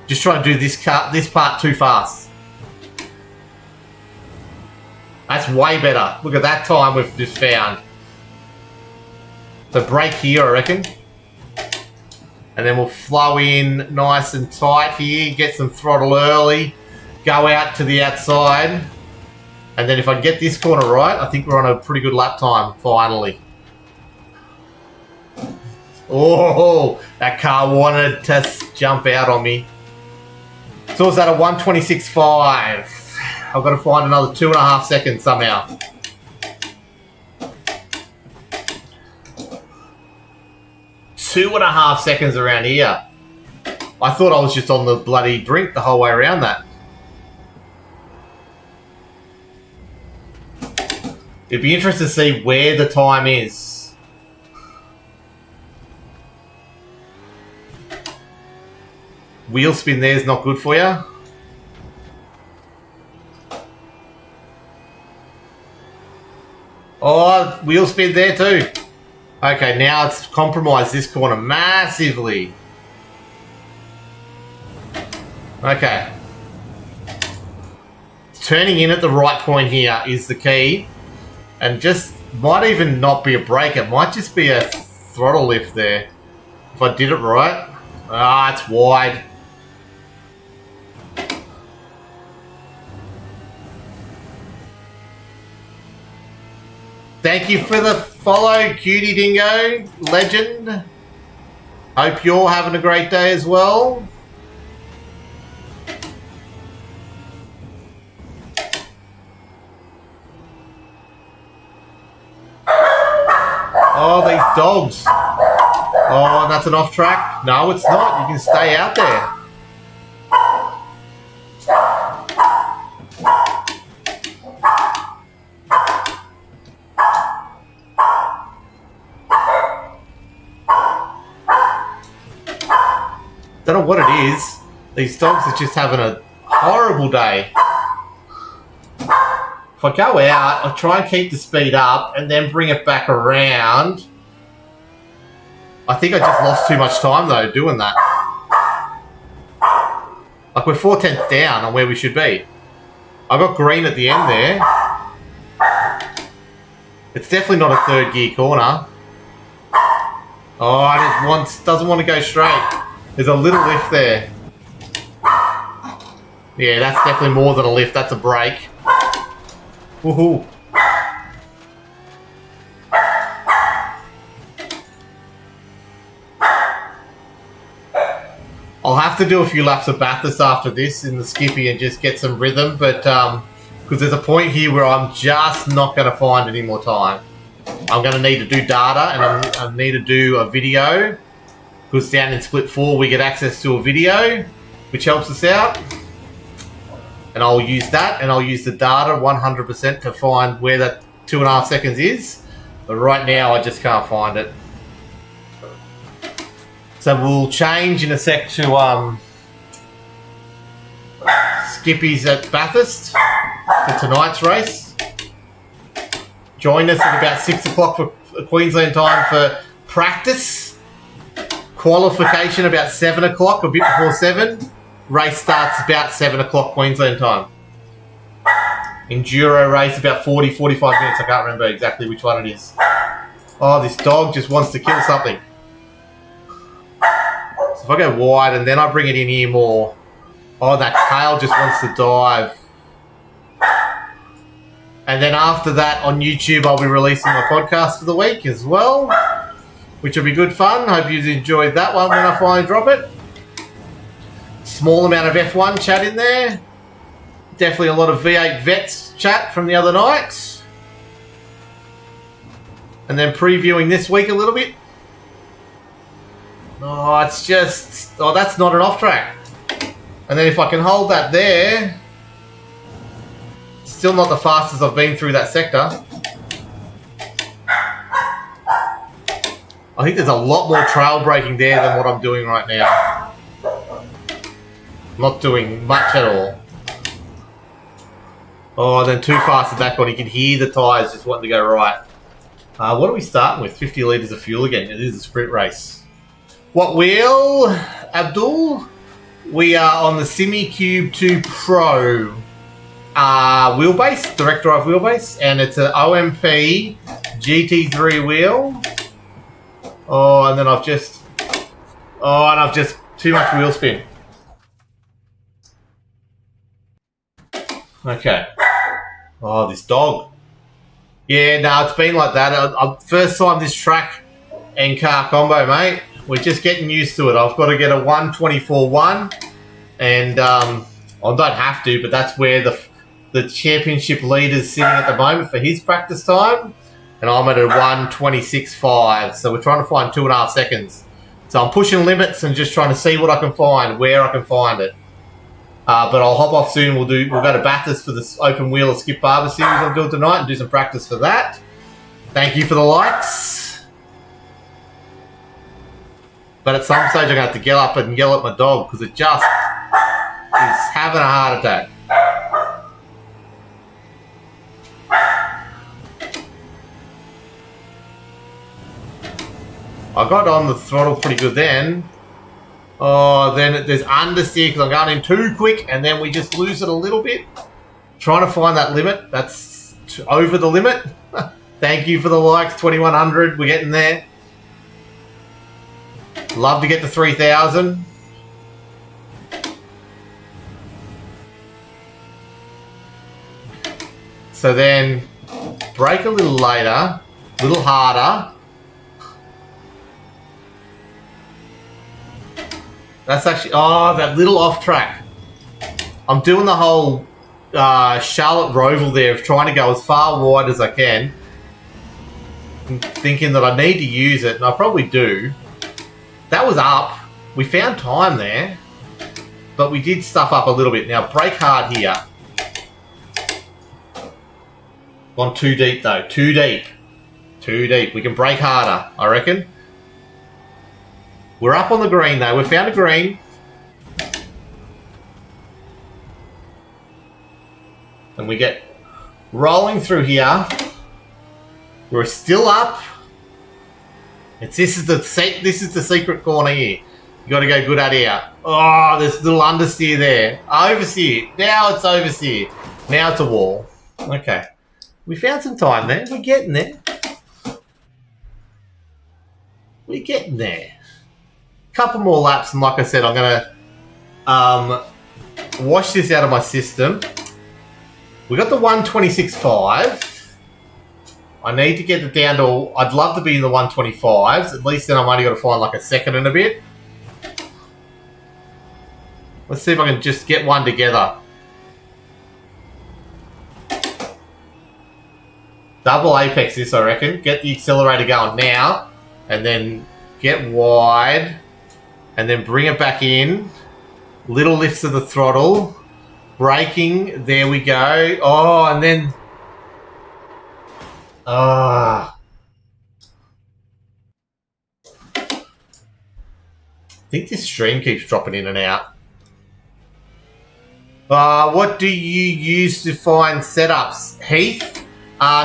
Just trying to do this part too fast. That's way better. Look at that time we've just found. So brake here, I reckon. And then we'll flow in nice and tight here, get some throttle early, go out to the outside. And then if I get this corner right, I think we're on a pretty good lap time, finally. Oh, that car wanted to jump out on me. So it's at a 1:26.5. I've got to find another 2.5 seconds somehow. Two and a half seconds around here. I thought I was just on the bloody brink the whole way around that. It'd be interesting to see where the time is. Wheel spin there is not good for you. Oh, wheel spin there too. Okay, now it's compromised this corner massively. Okay. Turning in at the right point here is the key. And just might even not be a brake. It might just be a throttle lift there. If I did it right. Ah, it's wide. Thank you for the follow, Cutie Dingo, legend. Hope you're having a great day as well. Oh, these dogs. Oh, that's an off track. No, it's not. You can stay out there. Don't know what it is. These dogs are just having a horrible day. If I go out, I try and keep the speed up and then bring it back around. I think I just lost too much time though doing that. Like we're 4/10 down on where we should be. I got green at the end there. It's definitely not a third gear corner. Oh, it doesn't want to go straight. There's a little lift there. Yeah, that's definitely more than a lift. That's a brake. Woohoo. I'll have to do a few laps of Bathurst after this in the Skippy and just get some rhythm, but because there's a point here where I'm just not going to find any more time. I'm going to need to do data and I need to do a video, because down in Split 4 we get access to a video which helps us out, and I'll use that and I'll use the data 100% to find where that 2.5 seconds is, but right now I just can't find it. So we'll change in a sec to Skippies at Bathurst for tonight's race. Join us at about 6 o'clock for Queensland time for practice. Qualification about 7 o'clock, a bit before 7. Race starts about 7 o'clock Queensland time. Enduro race about 40, 45 minutes. I can't remember exactly which one it is. Oh, this dog just wants to kill something. So if I go wide and then I bring it in here more. Oh, that tail just wants to dive. And then after that on YouTube, I'll be releasing my podcast for the week as well, which will be good fun. Hope you enjoyed that one when I finally drop it. Small amount of F1 chat in there. Definitely a lot of V8 Vets chat from the other night. And then previewing this week a little bit. Oh, it's just... Oh, that's not an off-track. And then if I can hold that there... Still not the fastest I've been through that sector. I think there's a lot more trail braking there than what I'm doing right now. I'm not doing much at all. Oh, then too fast at that one. You can hear the tyres just wanting to go right. What are we starting with? 50 litres of fuel again. It is a sprint race. What wheel, Abdul? We are on the SimiCube 2 Pro wheelbase, direct drive wheelbase, and it's an OMP GT3 wheel. Oh, and then I've just too much wheel spin. Okay. Oh, this dog. Yeah, no, it's been like that. First time this track and car combo, mate. We're just getting used to it. I've got to get a 1:24.1, and I don't have to, but that's where the championship leader's sitting at the moment for his practice time, and I'm at a 1:26.5. So we're trying to find 2.5 seconds. So I'm pushing limits and just trying to see what I can find, where I can find it. But I'll hop off soon. We'll go to Bathurst for this open wheel of Skip Barber series I'm doing tonight and do some practice for that. Thank you for the likes. But at some stage I'm going to have to get up and yell at my dog because it just is having a heart attack. I got on the throttle pretty good then. Oh, then there's understeer because I'm going in too quick, and then we just lose it a little bit. Trying to find that limit. That's over the limit. Thank you for the likes, 2100. We're getting there. Love to get to 3000. So then brake a little later, a little harder. That's actually, oh, that little off track. I'm doing the whole Charlotte Roval there of trying to go as far wide as I can. I'm thinking that I need to use it, and I probably do. That was up. We found time there, but we did stuff up a little bit. Now, brake hard here. Gone too deep, though. Too deep. Too deep. We can brake harder, I reckon. We're up on the green, though. We found a green. And we get rolling through here. We're still up. This is the secret corner here. You got to go good at here. Oh, there's a little understeer there. Oversteer. Now it's oversteer. Now it's a wall. Okay. We found some time there. We're getting there. We're getting there. Couple more laps, and like I said, I'm going to wash this out of my system. We got the 126.5. I need to get it down to... I'd love to be in the 125s. At least then I've only got to find like a second and a bit. Let's see if I can just get one together. Double apex this, I reckon. Get the accelerator going now. And then get wide. And then bring it back in. Little lifts of the throttle. Braking. There we go. Oh, and then... I think this stream keeps dropping in and out. What do you use to find setups, Heath?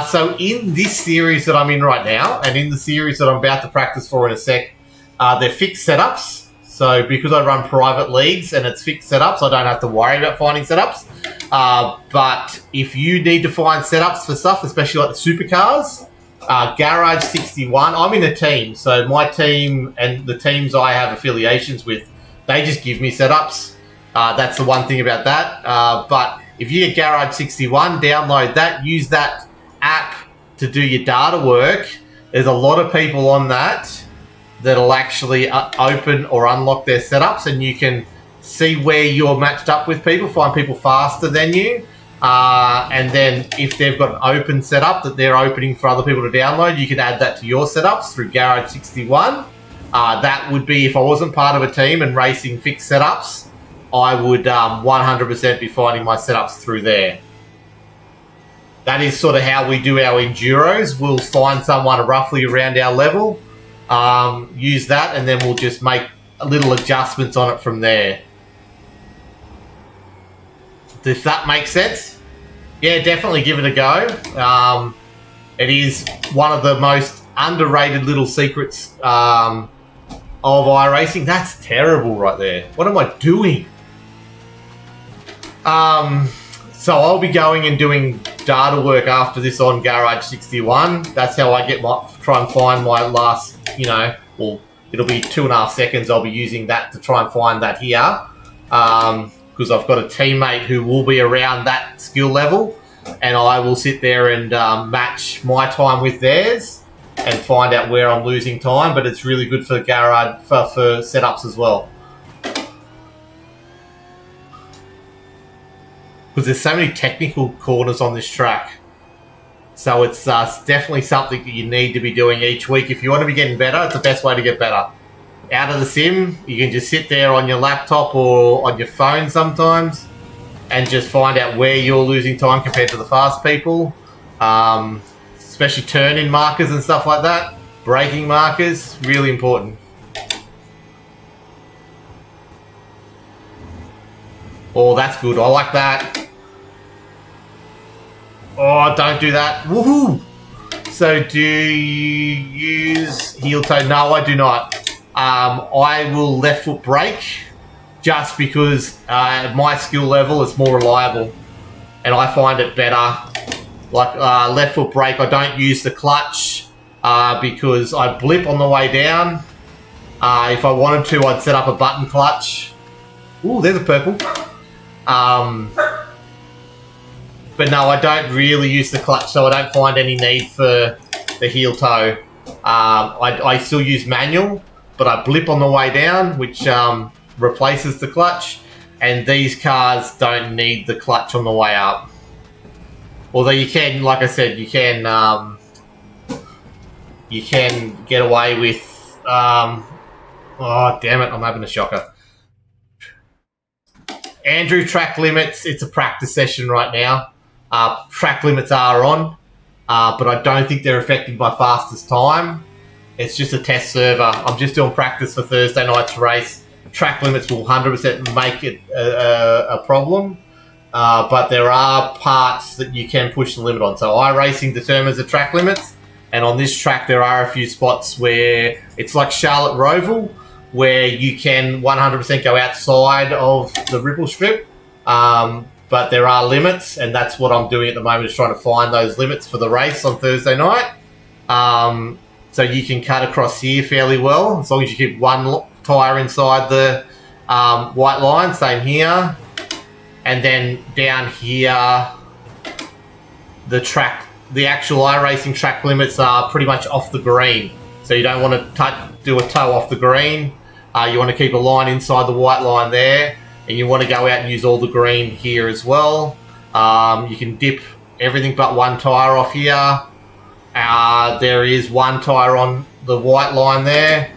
So in this series that I'm in right now, and in the series that I'm about to practice for in a sec, they're fixed setups. So because I run private leagues and it's fixed setups, I don't have to worry about finding setups. But if you need to find setups for stuff, especially like the supercars, Garage 61, I'm in a team. So my team and the teams I have affiliations with, they just give me setups. That's the one thing about that. But if you get Garage 61, download that, use that app to do your data work. There's a lot of people on that'll actually open or unlock their setups, and you can see where you're matched up with people, find people faster than you. And then if they've got an open setup that they're opening for other people to download, you can add that to your setups through Garage 61. That would be if I wasn't part of a team and racing fixed setups, I would 100% be finding my setups through there. That is sort of how we do our enduros. We'll find someone roughly around our level, use that, and then we'll just make little adjustments on it from there. If that makes sense, yeah, definitely give it a go. It is one of the most underrated little secrets of iRacing. That's terrible right there. What am I doing? So I'll be going and doing data work after this on Garage 61. That's how I try and find my last, well, it'll be 2.5 seconds. I'll be using that to try and find that here. Because I've got a teammate who will be around that skill level, and I will sit there and match my time with theirs and find out where I'm losing time. But it's really good for garage for setups as well, because there's so many technical corners on this track. So it's definitely something that you need to be doing each week if you want to be getting better. It's the best way to get better. Out of the sim, you can just sit there on your laptop or on your phone sometimes and just find out where you're losing time compared to the fast people, especially turn-in markers and stuff like that. Braking markers, really important. Oh, that's good. I like that. Oh, don't do that. Woohoo! So do you use heel toe? No, I do not. I will left foot brake just because at my skill level it's more reliable and I find it better. Like left foot brake, I don't use the clutch because I blip on the way down. If I wanted to, I'd set up a button clutch. Ooh, there's a purple. But no, I don't really use the clutch, so I don't find any need for the heel toe. I still use manual, but I blip on the way down, which replaces the clutch, and these cars don't need the clutch on the way up. Although you can, like I said, you can get away with... oh, damn it, I'm having a shocker. Andrew, track limits, it's a practice session right now. Track limits are on, but I don't think they're affecting my fastest time. It's just a test server. I'm just doing practice for Thursday night's race. Track limits will 100% make it a problem, but there are parts that you can push the limit on. So iRacing determines the track limits, and on this track there are a few spots where it's like Charlotte Roval, where you can 100% go outside of the ripple strip, but but there are limits, and that's what I'm doing at the moment, is trying to find those limits for the race on Thursday night. So you can cut across here fairly well, as long as you keep one tyre inside the white line. Same here. And then down here, the actual iRacing track limits are pretty much off the green. So you don't want to do a toe off the green. You want to keep a line inside the white line there. And you want to go out and use all the green here as well. You can dip everything but one tyre off here. There is one tyre on the white line there.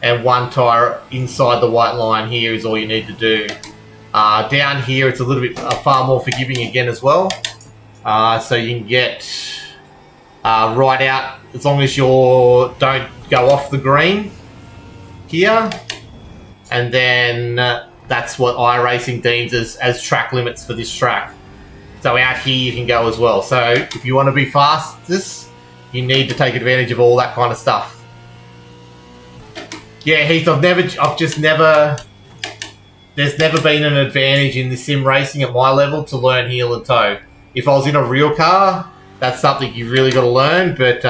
And one tyre inside the white line here is all you need to do. Down here, it's a little bit far more forgiving again as well. So you can get right out, as long as you don't go off the green here. And then that's what iRacing deems as track limits for this track. So out here you can go as well. So if you want to be fastest, you need to take advantage of all that kind of stuff. Yeah, Heath, there's never been an advantage in the sim racing at my level to learn heel and toe. If I was in a real car, that's something you really got to learn, but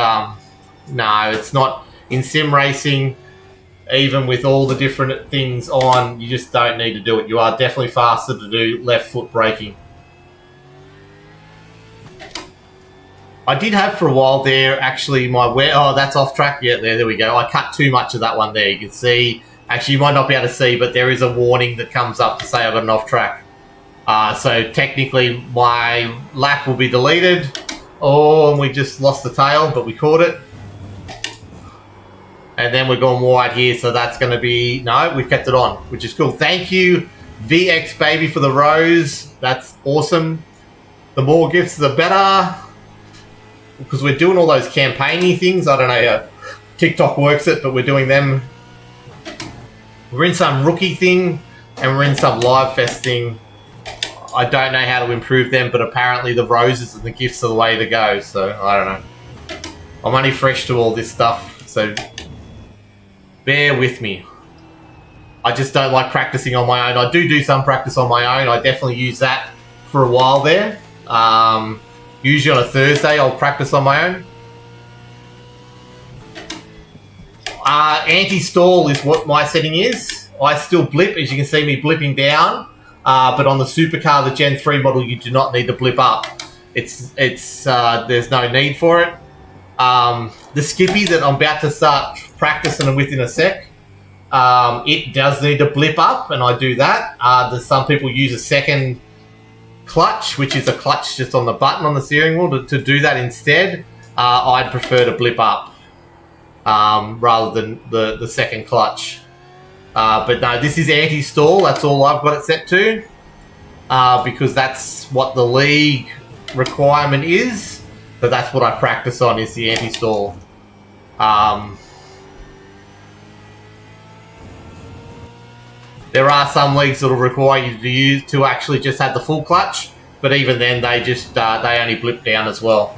no, it's not. In sim racing, even with all the different things on, you just don't need to do it. You are definitely faster to do left foot braking. I did have for a while there, actually, oh, that's off track. Yeah, there we go. I cut too much of that one there. You can see, actually, you might not be able to see, but there is a warning that comes up to say I've got an off track. So technically, my lap will be deleted. Oh, and we just lost the tail, but we caught it. And then we're going wide here, so that's going to be... No, we've kept it on, which is cool. Thank you, VX Baby, for the rose. That's awesome. The more gifts, the better. Because we're doing all those campaign-y things. I don't know how TikTok works it, but we're doing them. We're in some rookie thing, and we're in some live fest thing. I don't know how to improve them, but apparently the roses and the gifts are the way to go, so I don't know. I'm only fresh to all this stuff, so bear with me. I just don't like practicing on my own. I do some practice on my own. I definitely use that for a while there. Usually on a Thursday, I'll practice on my own. Anti-stall is what my setting is. I still blip, as you can see me blipping down. But on the Supercar, the Gen 3 model, you do not need to blip up. There's no need for it. The Skippy that I'm about to start practicing with in a sec, it does need to blip up, and I do that. There's some people use a second clutch, which is a clutch just on the button on the steering wheel. To do that instead, I'd prefer to blip up rather than the second clutch. But no, this is anti-stall. That's all I've got it set to, because that's what the league requirement is. But that's what I practice on, is the anti-stall. There are some leagues that will require you to actually just have the full clutch, but even then they just they only blip down as well.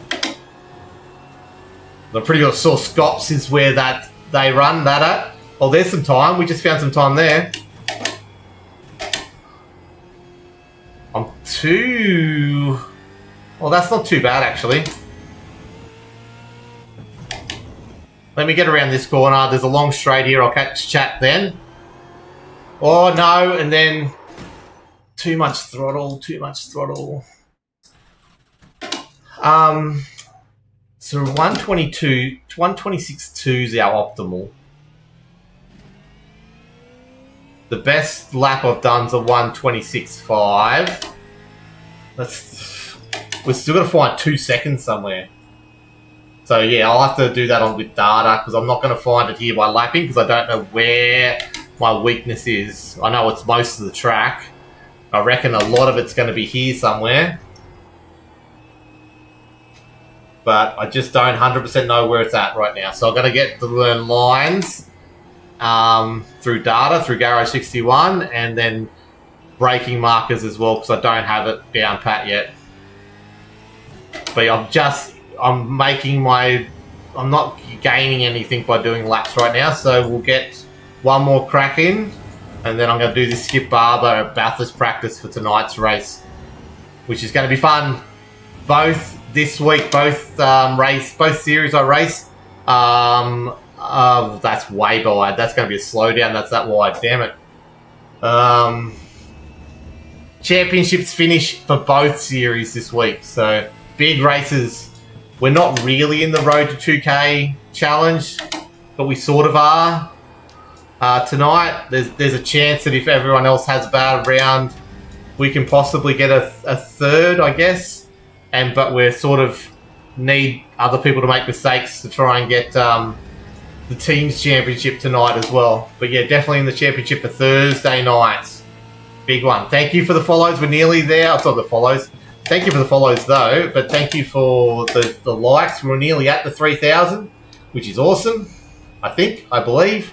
I'm pretty sure Scops is where they run that at. Oh, there's some time. We just found some time there. Well, that's not too bad, actually. Let me get around this corner. There's a long straight here. I'll catch chat then. Oh, no. And then too much throttle. So 126.2 is our optimal. The best lap I've done is a 126.5. We're still got to find 2 seconds somewhere. So yeah, I'll have to do that with data, because I'm not going to find it here by lapping, because I don't know where my weakness is. I know it's most of the track. I reckon a lot of it's going to be here somewhere. But I just don't 100% know where it's at right now. So I'm going to get to learn lines through data, through Garage 61, and then braking markers as well, because I don't have it down pat yet. But I'm not gaining anything by doing laps right now, so we'll get one more crack in, and then I'm going to do this Skip Barber at Bathurst practice for tonight's race. which is going to be fun. Both this week, both series I race. That's way wide. That's going to be a slowdown. That's that wide. Damn it. Championships finish for both series this week, so big races. We're not really in the road to 2K challenge, but we sort of are tonight. There's a chance that if everyone else has a bad round, we can possibly get a third, I guess. But we're sort of need other people to make mistakes to try and get the team's championship tonight as well. But yeah, definitely in the championship for Thursday nights. Big one. Thank you for the follows. We're nearly there. It's not the follows. Thank you for the follows though, but thank you for the likes. We're nearly at the 3,000, which is awesome. I believe.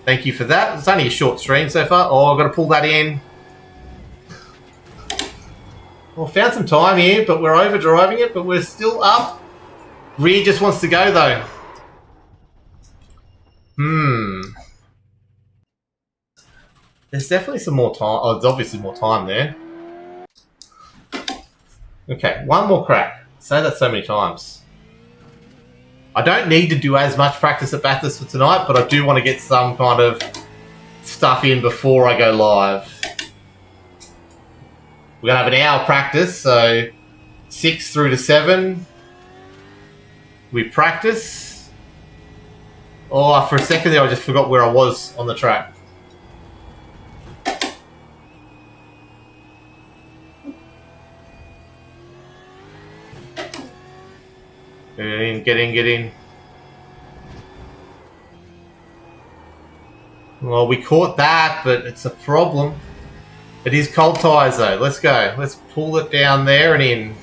Thank you for that. It's only a short stream so far. Oh, I've got to pull that in. Well, found some time here, but we're overdriving it, but we're still up. Rear just wants to go though. There's definitely some more time. Oh, there's obviously more time there. Okay, one more crack. Say that so many times. I don't need to do as much practice at Bathurst for tonight, but I do want to get some kind of stuff in before I go live. We're going to have an hour practice, so 6 through to 7. We practice. Oh, for a second there I just forgot where I was on the track. Get in. Well, we caught that, but it's a problem. It is cold tyres though. Let's go. Let's pull it down there and in.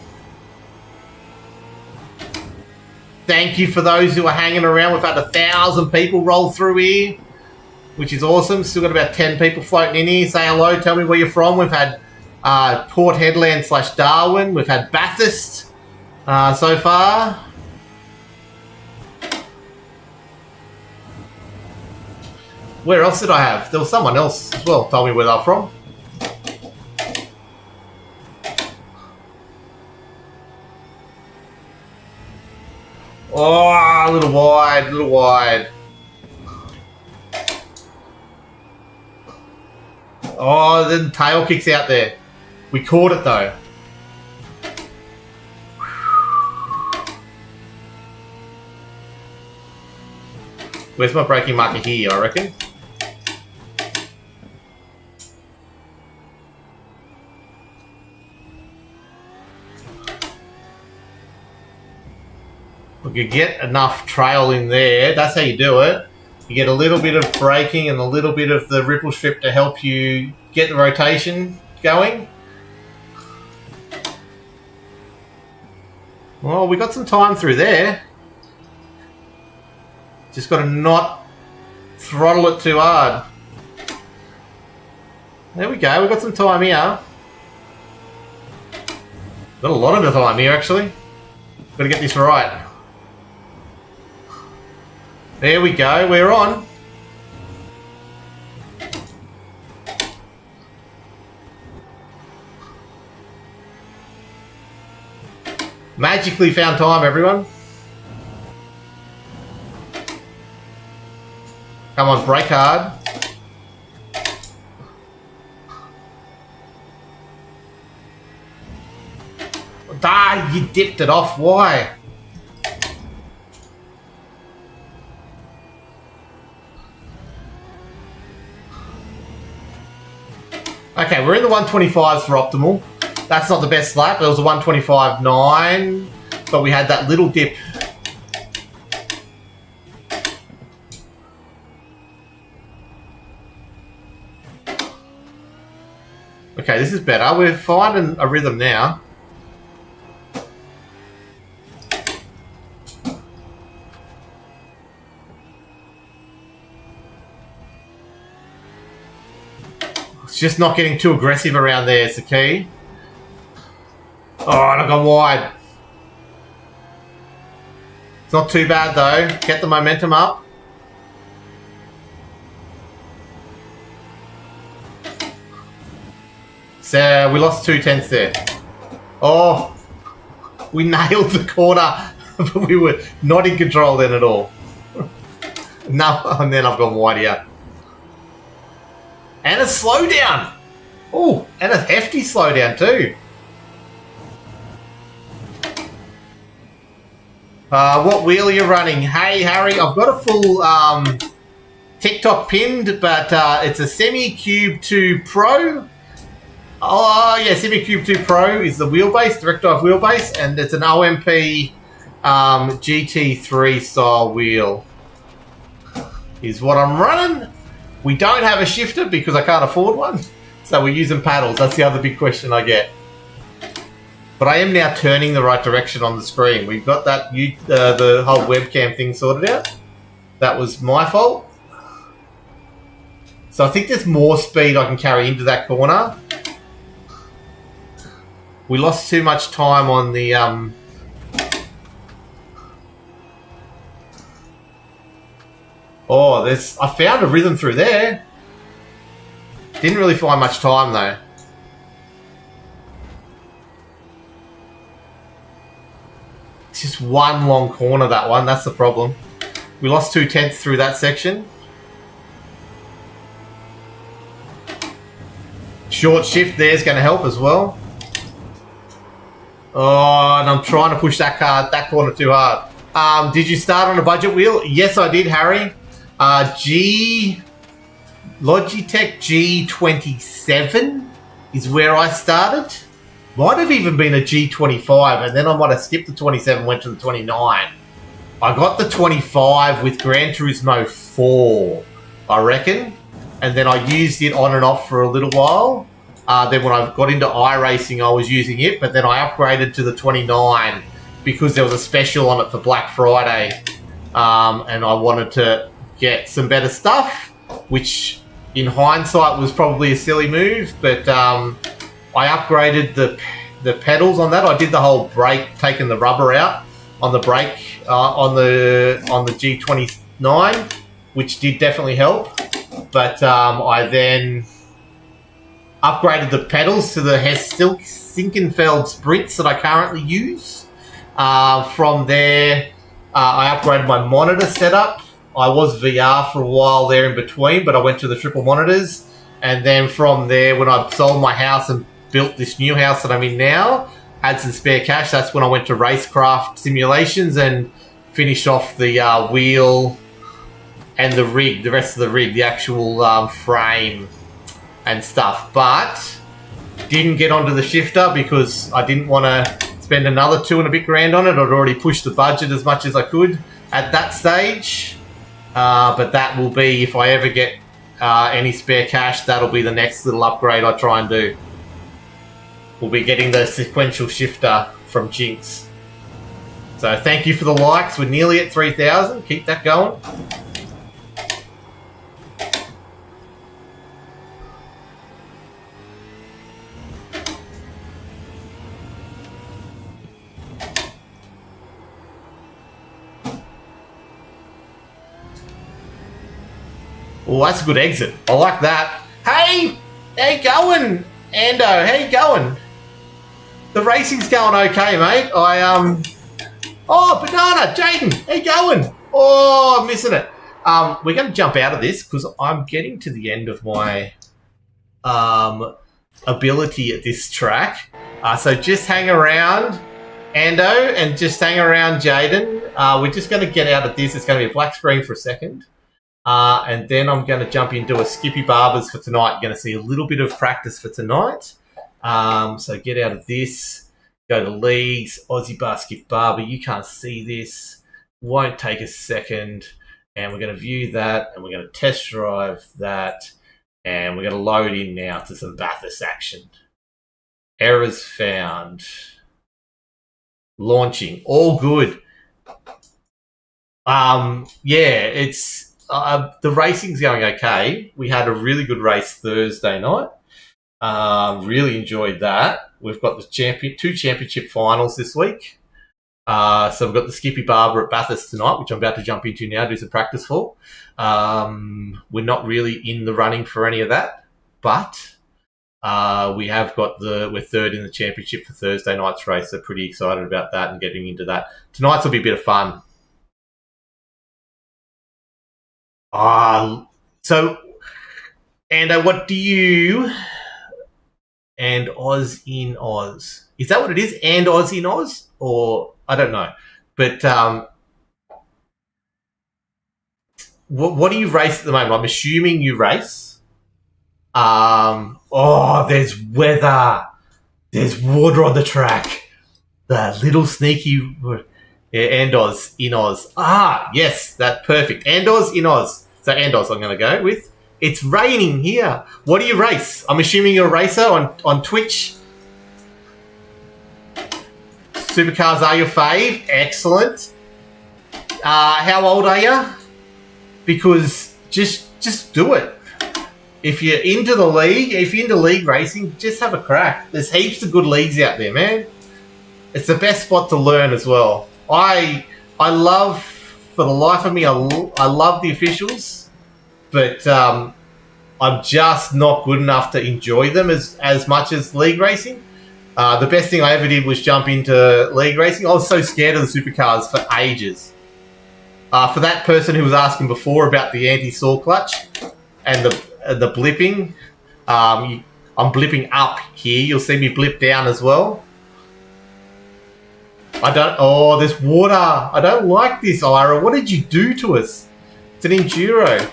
Thank you for those who are hanging around. We've had 1,000 people roll through here, which is awesome. Still got about 10 people floating in here. Say hello. Tell me where you're from. We've had Port Hedland / Darwin. We've had Bathurst so far. Where else did I have? There was someone else as well. Told me where they're from. Oh, a little wide. Oh, the tail kicks out there. We caught it though. Where's my braking marker here, I reckon? Look, you get enough trail in there. That's how you do it. You get a little bit of braking and a little bit of the ripple strip to help you get the rotation going. Well, we got some time through there. Just got to not throttle it too hard. There we go. We've got some time here. Got a lot of time here, actually. Got to get this right. There we go. We're on. Magically found time, everyone. Come on, brake hard. Ah, you dipped it off. Why? Okay, we're in the 125s for optimal. That's not the best lap. There was a 125.9, but we had that little dip. Okay, this is better. We're finding a rhythm now. It's just not getting too aggressive around there is the key. Oh, and I got wide. It's not too bad though. Get the momentum up. So we lost 2/10 there. Oh, we nailed the corner, but we were not in control then at all. No, and then I've gone wide here. And a slowdown. Oh, and a hefty slowdown too. What wheel are you running? Hey, Harry, I've got a full TikTok pinned, but it's a Semi-Cube 2 Pro. Oh, yeah, Semi-Cube 2 Pro is the wheelbase, direct drive wheelbase, and it's an OMP GT3 style wheel. Is what I'm running. We don't have a shifter because I can't afford one, so we're using paddles. That's the other big question I get. But I am now turning the right direction on the screen. We've got that the whole webcam thing sorted out. That was my fault. So I think there's more speed I can carry into that corner. We lost too much time on the... Oh, I found a rhythm through there. Didn't really find much time though. It's just one long corner, that one. That's the problem. We lost 2/10 through that section. Short shift there is going to help as well. Oh, and I'm trying to push that corner too hard. Did you start on a budget wheel? Yes, I did, Harry. Logitech G27 is where I started. Might have even been a G25, and then I might have skipped the 27, went to the 29. I got the 25 with Gran Turismo 4, I reckon, and then I used it on and off for a little while. Then when I got into iRacing, I was using it, but then I upgraded to the 29 because there was a special on it for Black Friday, and I wanted to get some better stuff, which in hindsight was probably a silly move, but I upgraded the pedals on that. I did the whole brake, taking the rubber out on the brake on the G29, which did definitely help. But I then upgraded the pedals to the Sinkenfeld Sprints that I currently use. From there, I upgraded my monitor setup. I was VR for a while there in between, but I went to the triple monitors. And then from there, when I sold my house and built this new house that I'm in now, had some spare cash, that's when I went to Racecraft Simulations and finished off the wheel and the rig, the rest of the rig, the actual frame and stuff. But didn't get onto the shifter because I didn't want to spend another 2 and a bit grand on it. I'd already pushed the budget as much as I could at that stage. But that will be, if I ever get any spare cash, that'll be the next little upgrade I try and do. We'll be getting the sequential shifter from Jinx. So thank you for the likes. We're nearly at 3,000. Keep that going. Oh, that's a good exit. I like that. Hey, how you going, Ando? How you going? The racing's going okay, mate. Oh, Banana, Jaden, how you going? Oh, I'm missing it. We're going to jump out of this because I'm getting to the end of my ability at this track. So just hang around, Ando, and just hang around, Jaden. We're just going to get out of this. It's going to be a black screen for a second. And then I'm going to jump into a Skippy Barbers for tonight. You're going to see a little bit of practice for tonight. So get out of this, go to leagues, Aussie Basket Barber. You can't see this. Won't take a second. And we're going to view that, and we're going to test drive that, and we're going to load in now to some Bathurst action. Errors found. Launching. All good. Yeah, it's... the racing's going okay. We had a really good race Thursday night. Really enjoyed that. We've got the two championship finals this week. So we've got the Skippy Barber at Bathurst tonight, which I'm about to jump into now, do some practice for. We're not really in the running for any of that, but We have got we're third in the championship for Thursday night's race, so pretty excited about that and getting into that. Tonight's will be a bit of fun. So, and what do you and Oz in Oz? Is that what it is? And Oz in Oz? Or I don't know. But what do you race at the moment? I'm assuming you race. There's weather. There's water on the track. The little sneaky... Yeah, Andos in Oz. Yes, that's perfect. Andos in Oz. So Andos I'm going to go with. It's raining here. What do you race? I'm assuming you're a racer on Twitch. Supercars are your fave. Excellent. How old are you? Because just do it. If you're into the league, if you're into league racing, just have a crack. There's heaps of good leagues out there, man. It's the best spot to learn as well. I love, for the life of me, I love the officials, but I'm just not good enough to enjoy them as much as league racing. The best thing I ever did was jump into league racing. I was so scared of the supercars for ages. For that person who was asking before about the anti-saw clutch and the blipping, I'm blipping up here. You'll see me blip down as well. There's water. I don't like this, Ira. What did you do to us? It's an enduro.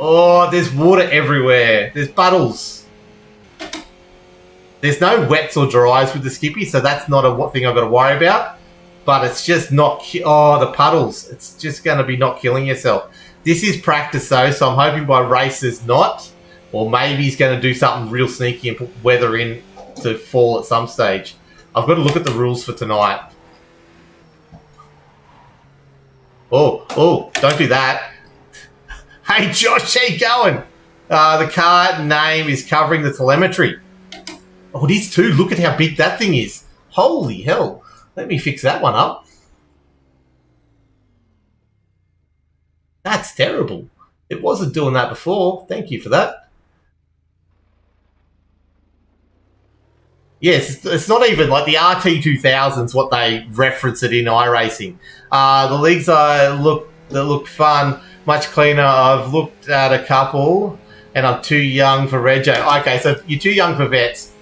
Oh, there's water everywhere. There's puddles. There's no wets or dries with the Skippy, so that's not a thing I've got to worry about. But it's just not... the puddles. It's just going to be not killing yourself. This is practice, though, so I'm hoping by race is not. Or maybe he's going to do something real sneaky and put weather in to fall at some stage. I've got to look at the rules for tonight. Oh, don't do that. Hey, Josh, how you going? The car name is covering the telemetry. Oh, it is too. Look at how big that thing is. Holy hell. Let me fix that one up. That's terrible. It wasn't doing that before. Thank you for that. Yes, it's not even like the RT2000's what they reference it in iRacing. The leagues that look fun, much cleaner. I've looked at a couple, and I'm too young for Rego. Okay, so you're too young for vets.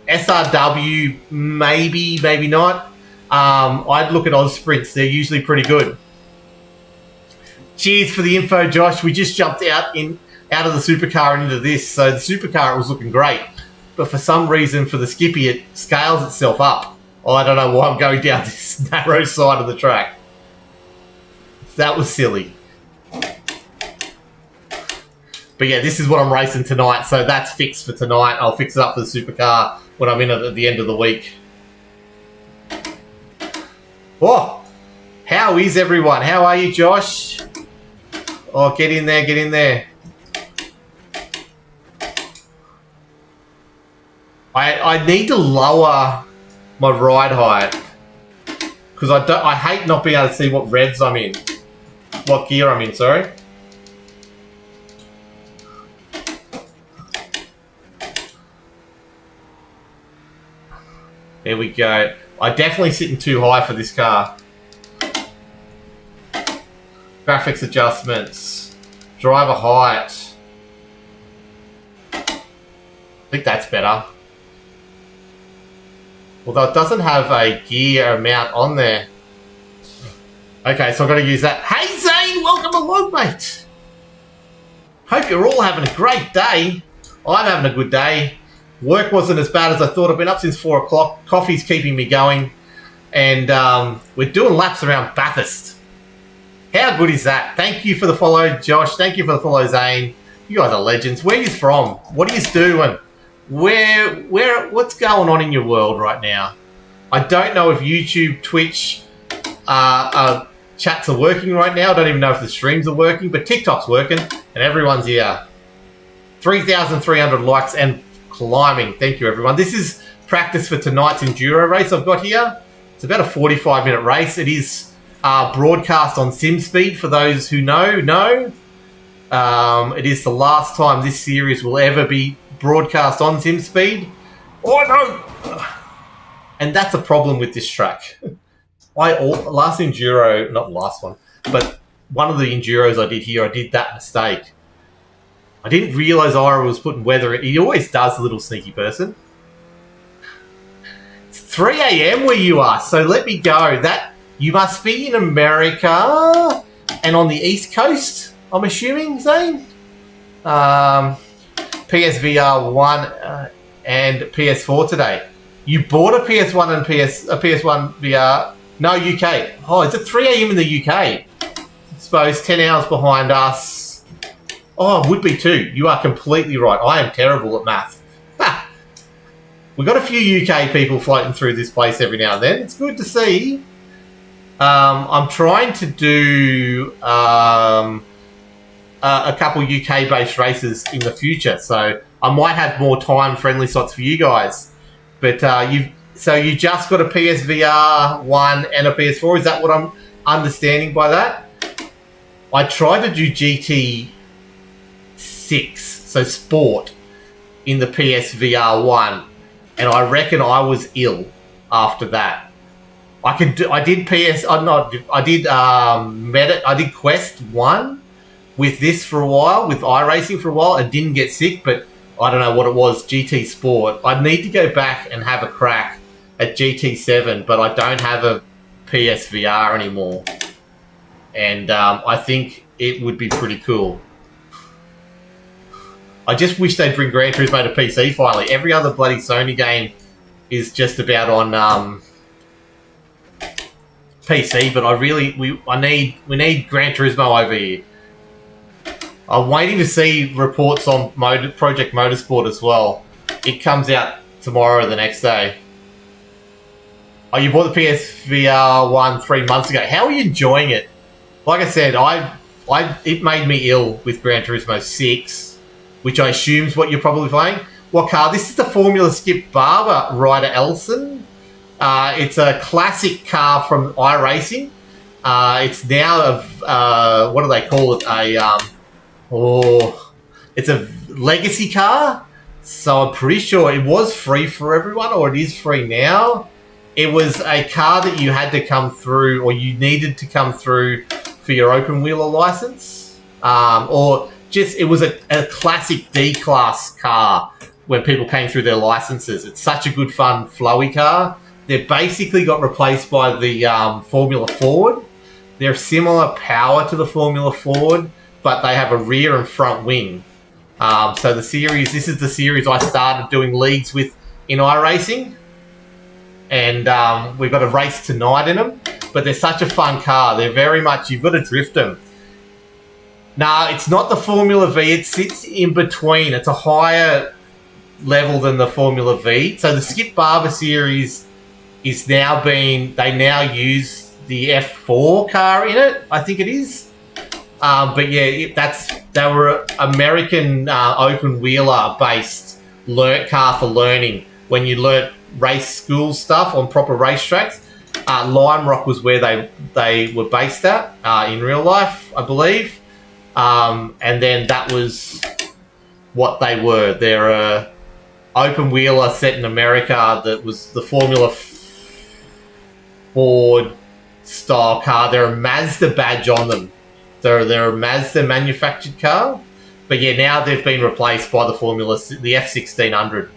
SRW, maybe not. I'd look at Oz Sprints. They're usually pretty good. Cheers for the info, Josh. We just jumped out of the supercar into this, so the supercar was looking great. But for some reason, for the Skippy, it scales itself up. I don't know why I'm going down this narrow side of the track. That was silly. But yeah, this is what I'm racing tonight, so that's fixed for tonight. I'll fix it up for the supercar when I'm in at the end of the week. Oh, how is everyone? How are you, Josh? Oh, get in there, get in there. I need to lower my ride height because I hate not being able to see what revs I'm in, what gear I'm in. Sorry. There we go. I'm definitely sitting too high for this car. Graphics adjustments, driver height. I think that's better. Although it doesn't have a gear amount on there. Okay, so I've got to use that. Hey Zane, welcome along, mate. Hope you're all having a great day. I'm having a good day. Work wasn't as bad as I thought. I've been up since 4 o'clock. Coffee's keeping me going. And we're doing laps around Bathurst. How good is that? Thank you for the follow, Josh. Thank you for the follow, Zane. You guys are legends. Where are you from? What are you doing? What's going on in your world right now? I don't know if YouTube, Twitch, chats are working right now. I don't even know if the streams are working, but TikTok's working and everyone's here. 3,300 likes and climbing. Thank you, everyone. This is practice for tonight's enduro race I've got here. It's about a 45-minute race. It is broadcast on SimSpeed for those who know. It is the last time this series will ever be broadcast on SimSpeed. Oh no! And that's a problem with this track. Last Enduro, not last one, but one of the Enduros I did here, I did that mistake. I didn't realise Ira was putting weather in. He always does, the little sneaky person. It's 3 a.m. where you are, so let me go. You must be in America and on the East Coast, I'm assuming, Zane? PSVR 1 and PS4 today. You bought a PS1 and a PS1 VR. No, UK. Oh, it's at 3 a.m. in the UK. I suppose 10 hours behind us. Oh, it would be too. You are completely right. I am terrible at math. Ha! We've got a few UK people floating through this place every now and then. It's good to see. I'm trying to do a couple UK-based races in the future, so I might have more time-friendly slots for you guys. But you just got a PSVR 1 and a PS4. Is that what I'm understanding by that? I tried to do GT6, so Sport, in the PSVR 1, and I reckon I was ill after that. I did Quest 1 with this for a while, with iRacing for a while, and didn't get sick, but I don't know what it was, GT Sport. I'd need to go back and have a crack at GT7, but I don't have a PSVR anymore. And I think it would be pretty cool. I just wish they'd bring Gran Turismo to PC finally. Every other bloody Sony game is just about on PC, but we need Gran Turismo over here. I'm waiting to see reports on Project Motorsport as well. It comes out tomorrow or the next day. Oh, you bought the PSVR 1 3 months ago. How are you enjoying it? Like I said, it made me ill with Gran Turismo 6, which I assume is what you're probably playing. What car? This is the Formula Skip Barber Ryder Ellison. It's a classic car from iRacing. It's now what do they call it? It's a legacy car. So I'm pretty sure it was free for everyone, or it is free now. It was a car that you had to come through, or you needed to come through for your open wheeler license, or just it was a classic D-class car when people came through their licenses. It's such a good, fun, flowy car. They basically got replaced by the Formula Ford. They're similar power to the Formula Ford, but they have a rear and front wing. So this is the series I started doing leagues with in iRacing. And we've got a race tonight in them. But they're such a fun car. They're very much, you've got to drift them. No, it's not the Formula V. It sits in between. It's a higher level than the Formula V. So the Skip Barber series is now they now use the F4 car in it, I think it is. But yeah, they were American open wheeler based car for learning. When you learnt race school stuff on proper racetracks, Lime Rock was where they were based at in real life, I believe. And then that was what they were. They're a open wheeler set in America that was the Formula Ford style car. They're a Mazda badge on them. They're a Mazda manufactured car. But yeah, now they've been replaced by the F1600.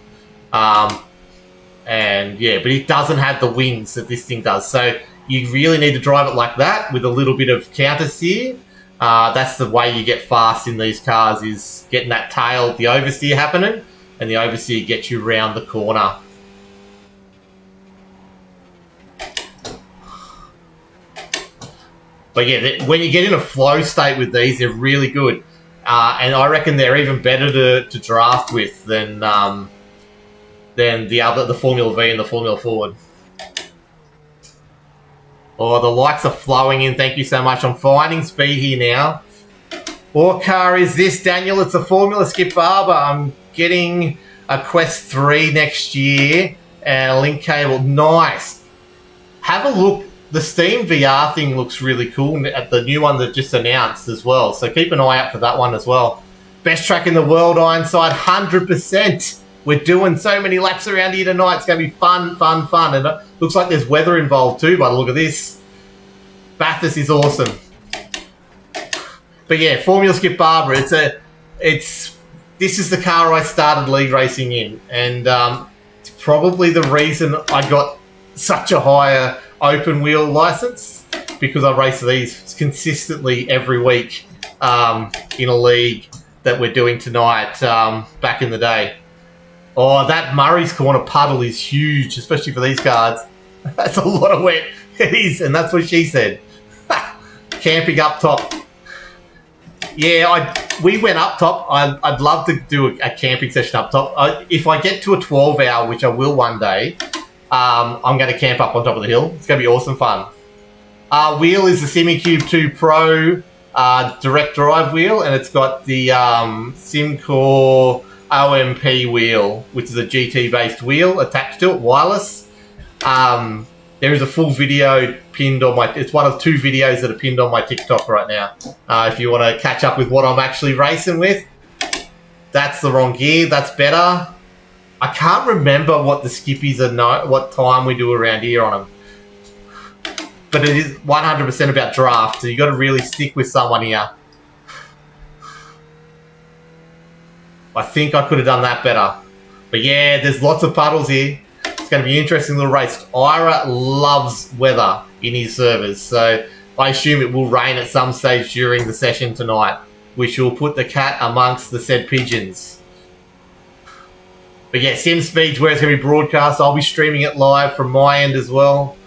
And yeah, but it doesn't have the wings that this thing does. So you really need to drive it like that with a little bit of counter steer. That's the way you get fast in these cars, is getting that tail, the oversteer happening, and the oversteer gets you round the corner. But yeah, when you get in a flow state with these, they're really good. And I reckon they're even better to draft with than the Formula V and the Formula Ford. Oh, the likes are flowing in. Thank you so much. I'm finding speed here now. What car is this, Daniel? It's a Formula Skip Barber. I'm getting a Quest 3 next year and a link cable. Nice. Have a look the Steam VR thing looks really cool. At the new one that just announced as well. So keep an eye out for that one as well. Best track in the world, Ironside, 100%. We're doing so many laps around here tonight. It's going to be fun, fun, fun. And it looks like there's weather involved too by the look of this. Bathurst is awesome. But yeah, Formula Skip Barbara. This is the car I started league racing in, and it's probably the reason I got such a higher open wheel license, because I race these consistently every week in a league that we're doing tonight. Back in the day. Oh, that Murray's Corner puddle is huge, especially for these cards. That's a lot of wet. It is, and that's what she said. Camping up top. Yeah, we went up top. I'd love to do a camping session up top. If I get to a 12-hour, which I will one day, I'm going to camp up on top of the hill. It's going to be awesome fun. Wheel is the SimiCube 2 Pro direct drive wheel, and it's got the SimCore OMP wheel, which is a GT-based wheel attached to it, wireless. There is a full video pinned on my... It's one of 2 videos that are pinned on my TikTok right now. If you want to catch up with what I'm actually racing with. That's the wrong gear. That's better. I can't remember what the skippies are, what time we do around here on them. But it is 100% about draft, so you got to really stick with someone here. I think I could have done that better. But yeah, there's lots of puddles here. It's going to be an interesting little race. Ira loves weather in his servers, so I assume it will rain at some stage during the session tonight, which will put the cat amongst the said pigeons. But yeah, Sim Speed's where it's going to be broadcast. I'll be streaming it live from my end as well.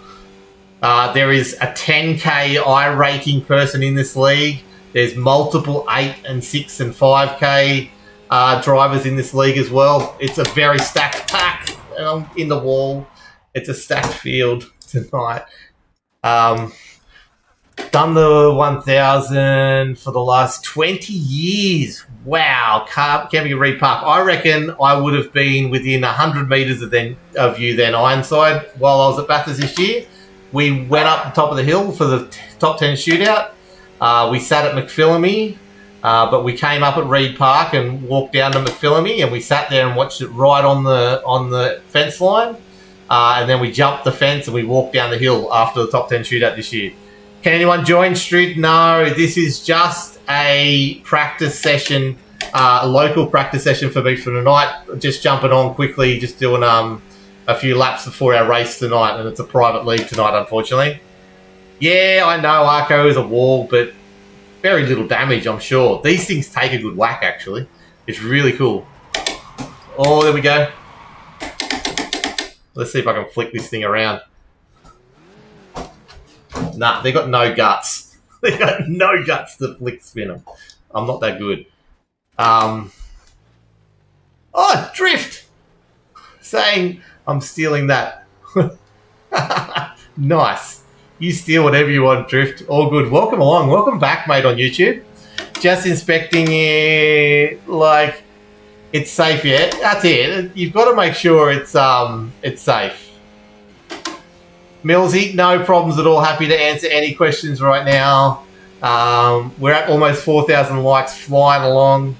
There is a 10K iRacing person in this league. There's multiple 8 and 6 and 5K drivers in this league as well. It's a very stacked pack. In the wall. It's a stacked field tonight. Done the 1000 for the last 20 years. Wow. Camping at Reed Park. I reckon I would have been within 100 metres of you then, Ironside, while I was at Bathurst this year. We went up the top of the hill for the top 10 shootout. We sat at McPhillamy. But we came up at Reed Park and walked down to McPhillamy, and we sat there and watched it right on the fence line. And then we jumped the fence and we walked down the hill after the top 10 shootout this year. Can anyone join, Street? No, this is just a practice session, a local practice session for me for tonight. Just jumping on quickly, just doing a few laps before our race tonight, and it's a private league tonight, unfortunately. Yeah, I know Arco is a wall, but very little damage, I'm sure. These things take a good whack, actually. It's really cool. Oh, there we go. Let's see if I can flick this thing around. Nah, they got no guts. They got no guts to flick spin them. I'm not that good. Oh, drift! Saying I'm stealing that. Nice. You steal whatever you want, Drift. All good. Welcome along. Welcome back, mate, on YouTube. Just inspecting it, like, it's safe yet. That's it. You've got to make sure it's safe. Millsy, no problems at all. Happy to answer any questions right now. We're at almost 4,000 likes, flying along.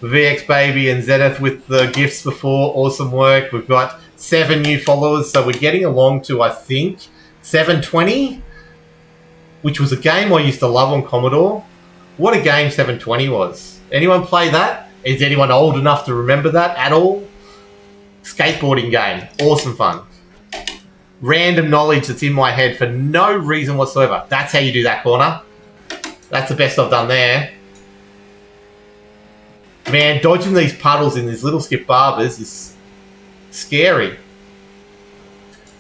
VX Baby and Zenith with the gifts before. Awesome work. We've got 7 new followers, so we're getting along to, I think, 720, which was a game I used to love on Commodore. What a game 720 was. Anyone play that? Is anyone old enough to remember that at all? Skateboarding game. Awesome fun. Random knowledge that's in my head for no reason whatsoever. That's how you do that corner. That's the best I've done there. Man, dodging these puddles in these little skip barbers is scary.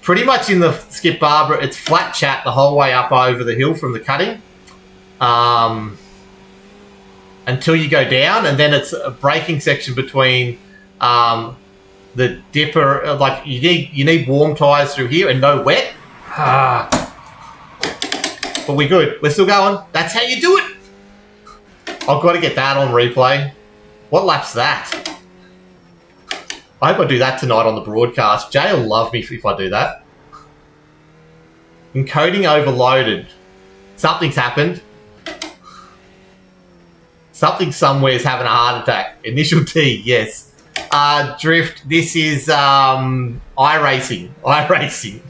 Pretty much in the Skip Barbara, it's flat chat the whole way up over the hill from the cutting. Until you go down, and then it's a braking section between the dipper. Like, you need warm tyres through here and no wet. But we're good. We're still going. That's how you do it. I've got to get that on replay. What lap's that? I hope I do that tonight on the broadcast. Jay will love me if I do that. Encoding overloaded. Something's happened. Something somewhere's having a heart attack. Initial T, yes. Drift, this is iRacing. iRacing.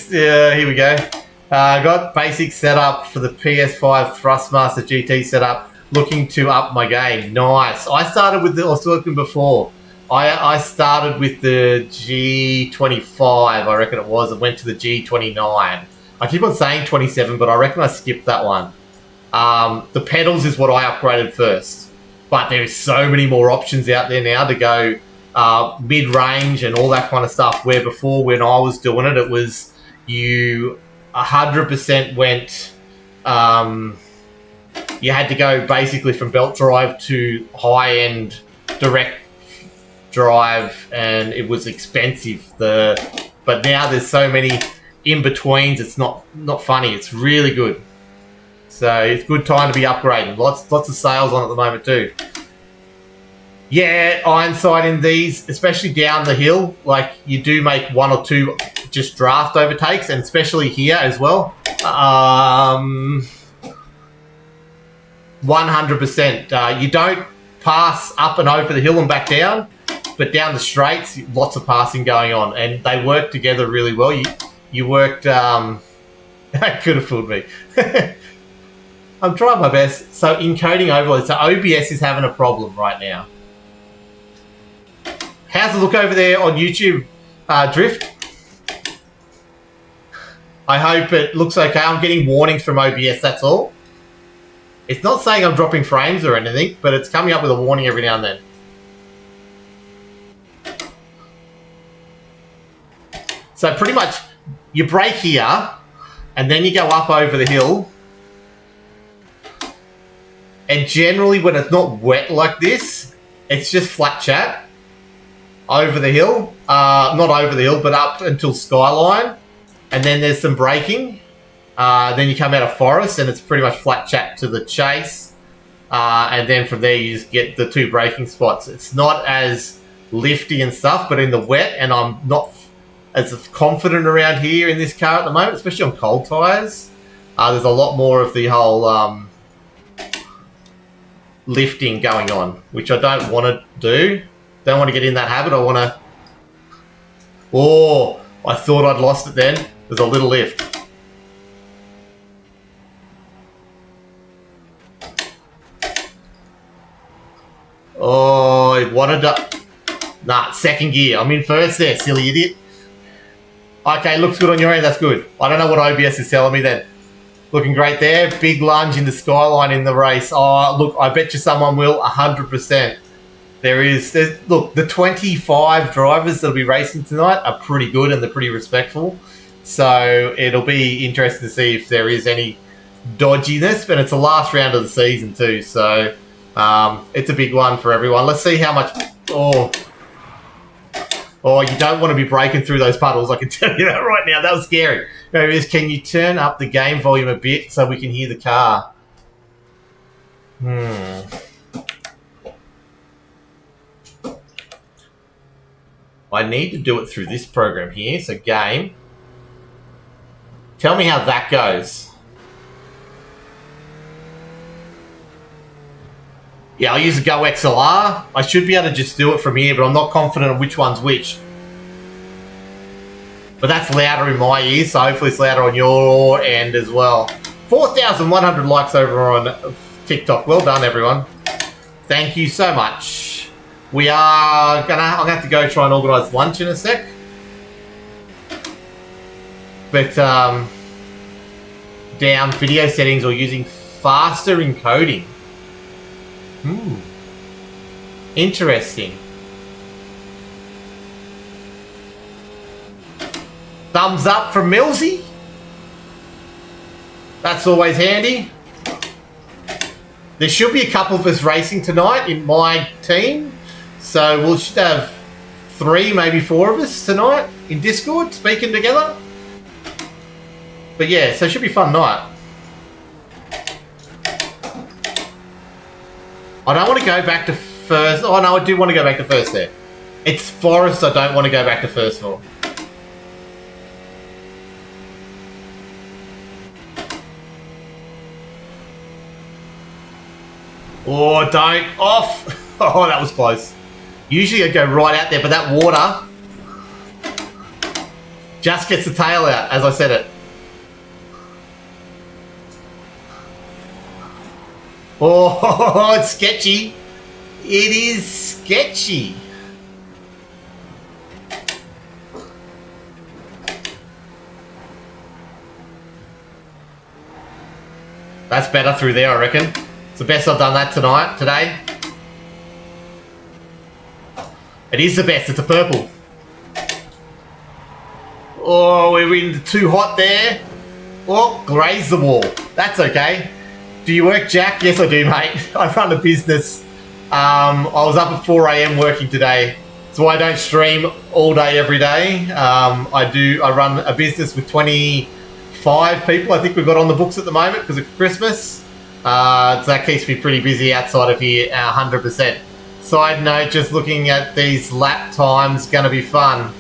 Here we go. Got basic setup for the PS5 Thrustmaster GT setup. Looking to up my game. Nice. I started with I was talking before. I started with the G25, I reckon it was, and went to the G29. I keep on saying 27, but I reckon I skipped that one. The pedals is what I upgraded first. But there's so many more options out there now to go mid-range and all that kind of stuff, where before when I was doing it, it was you 100% went... you had to go basically from belt drive to high-end direct drive, and it was expensive. But now there's so many in-betweens, it's not funny. It's really good. So it's a good time to be upgrading. Lots of sales on at the moment too. Yeah, Ironside in these, especially down the hill, like you do make 1 or 2 just draft overtakes, and especially here as well. 100%. You don't pass up and over the hill and back down, but down the straights, lots of passing going on, and they work together really well. You worked... that could have fooled me. I'm trying my best. So encoding overload. So OBS is having a problem right now. How's it look over there on YouTube, Drift? I hope it looks okay. I'm getting warnings from OBS, that's all. It's not saying I'm dropping frames or anything, but it's coming up with a warning every now and then. So pretty much, you brake here, and then you go up over the hill. And generally, when it's not wet like this, it's just flat chat over the hill. Not over the hill, but up until Skyline. And then there's some braking. Then you come out of Forest, and it's pretty much flat chat to the chase. And then from there, you just get the 2 braking spots. It's not as lifty and stuff, but in the wet, and I'm not as confident around here in this car at the moment, especially on cold tyres. There's a lot more of the whole... lifting going on, which I don't want to do. Don't want to get in that habit. I want to... Oh, I thought I'd lost it then. There's a little lift. Oh, it wanted to... Nah, second gear. I'm in first there, silly idiot. Okay, looks good on your end. That's good. I don't know what OBS is telling me then. Looking great there. Big lunge in the Skyline in the race. Oh, look, I bet you someone will, 100%. Look, the 25 drivers that'll be racing tonight are pretty good, and they're pretty respectful. So it'll be interesting to see if there is any dodginess, but it's the last round of the season too. So it's a big one for everyone. Let's see how much... Oh, you don't want to be breaking through those puddles, I can tell you that right now. That was scary. Can you turn up the game volume a bit so we can hear the car? I need to do it through this program here. So game. Tell me how that goes. Yeah, I'll use the Go XLR. I should be able to just do it from here, but I'm not confident on which one's which. But that's louder in my ears, so hopefully it's louder on your end as well. 4,100 likes over on TikTok. Well done, everyone. Thank you so much. I'm gonna have to go try and organise lunch in a sec. But down video settings or using faster encoding. Interesting. Thumbs up from Millsy. That's always handy. There should be a couple of us racing tonight in my team. So we should have 3, maybe 4 of us tonight in Discord speaking together. But yeah, so it should be a fun night. I don't want to go back to first. Oh no, I do want to go back to first there. It's Forest I don't want to go back to first for. Oh, don't. Off. Oh, that was close. Usually I'd go right out there, but that water just gets the tail out, as I said it. Oh, it's sketchy. It is sketchy. That's better through there, I reckon. It's the best I've done that today. It is the best, it's a purple. Oh, we're in too hot there. Oh, graze the wall. That's okay. Do you work, Jack? Yes, I do, mate. I run a business. I was up at 4 AM working today. So I don't stream all day, every day. I run a business with 25 people. I think we've got on the books at the moment because of Christmas. So that keeps me pretty busy outside of here, 100%. Side note, just looking at these lap times, going to be fun.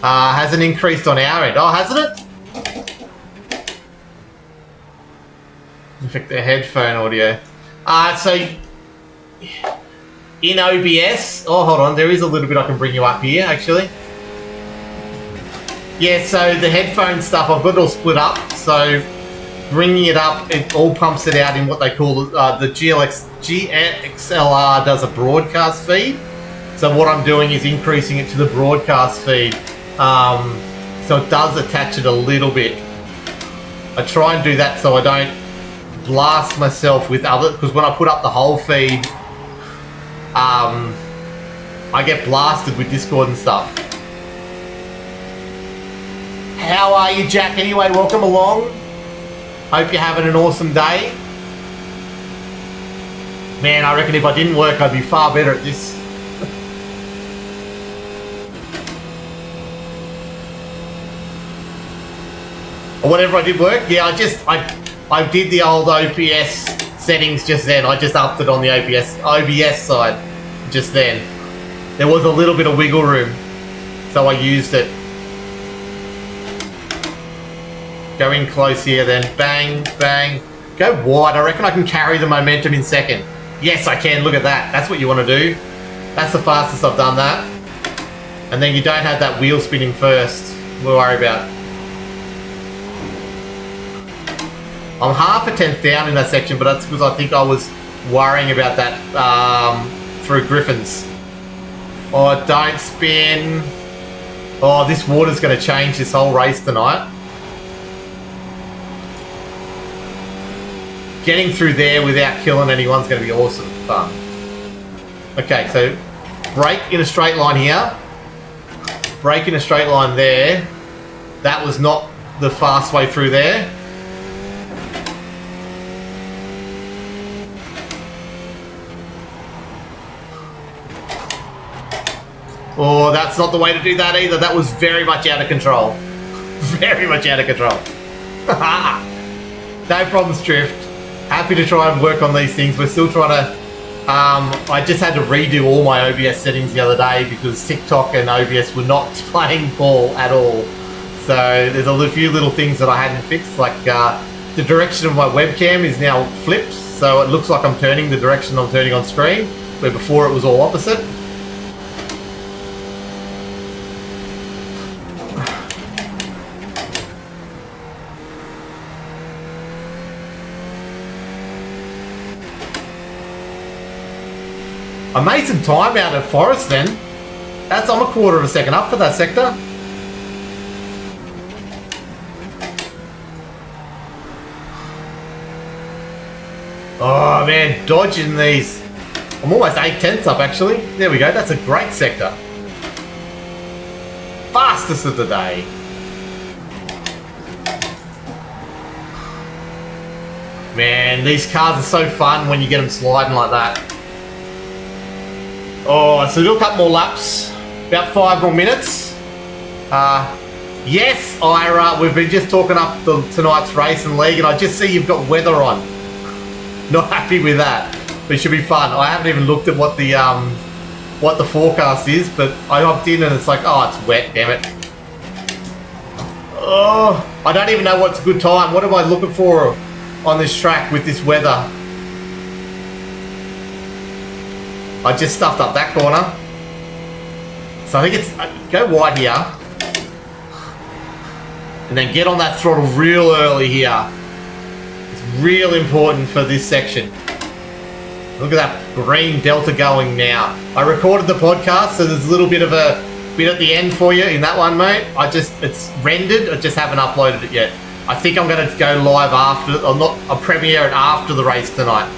Hasn't increased on our end. Oh, hasn't it? Affect the headphone audio. So in OBS, oh, hold on, there is a little bit I can bring you up here, actually. Yeah, so the headphone stuff, I've got it all split up. So bringing it up, it all pumps it out in what they call the GXLR does a broadcast feed. So what I'm doing is increasing it to the broadcast feed. So it does attach it a little bit. I try and do that so I don't blast myself with other, because when I put up the whole feed, I get blasted with Discord and stuff. How are you, Jack? Anyway, welcome along. Hope you're having an awesome day. Man, I reckon if I didn't work, I'd be far better at this. Or whenever I did work, yeah, I did the old OPS settings just then. I just upped it on the OBS side just then. There was a little bit of wiggle room, so I used it. Go in close here then. Bang, bang. Go wide. I reckon I can carry the momentum in second. Yes, I can. Look at that. That's what you want to do. That's the fastest I've done that. And then you don't have that wheel spinning first. We'll worry about. I'm half a tenth down in that section, but that's because I think I was worrying about that through Griffins. Oh, don't spin. Oh, this water's going to change this whole race tonight. Getting through there without killing anyone's going to be awesome fun. Okay, so brake in a straight line here. Brake in a straight line there. That was not the fast way through there. Oh, that's not the way to do that either. That was very much out of control. Very much out of control. No problems, Drift. Happy to try and work on these things. We're still trying to... I just had to redo all my OBS settings the other day because TikTok and OBS were not playing ball at all. So there's a few little things that I hadn't fixed, like the direction of my webcam is now flipped, so it looks like I'm turning the direction I'm turning on screen, where before it was all opposite. I made some time out of Forest then. I'm a quarter of a second up for that sector. Oh man, dodging these. I'm almost 8/10 up actually. There we go, that's a great sector. Fastest of the day. Man, these cars are so fun when you get them sliding like that. Oh, so we'll do a couple more laps. About 5 more minutes. Yes, Ira, we've been just talking up tonight's race and league, and I just see you've got weather on. Not happy with that, but it should be fun. I haven't even looked at what the forecast is, but I hopped in and it's like, oh, it's wet, damn it. Oh, I don't even know what's a good time. What am I looking for on this track with this weather? I just stuffed up that corner. So I think it's... go wide here. And then get on that throttle real early here. It's real important for this section. Look at that green delta going now. I recorded the podcast, so there's a little bit of a bit at the end for you in that one, mate. It's rendered, I just haven't uploaded it yet. I think I'm going to go live after, or not, I'll premiere it after the race tonight.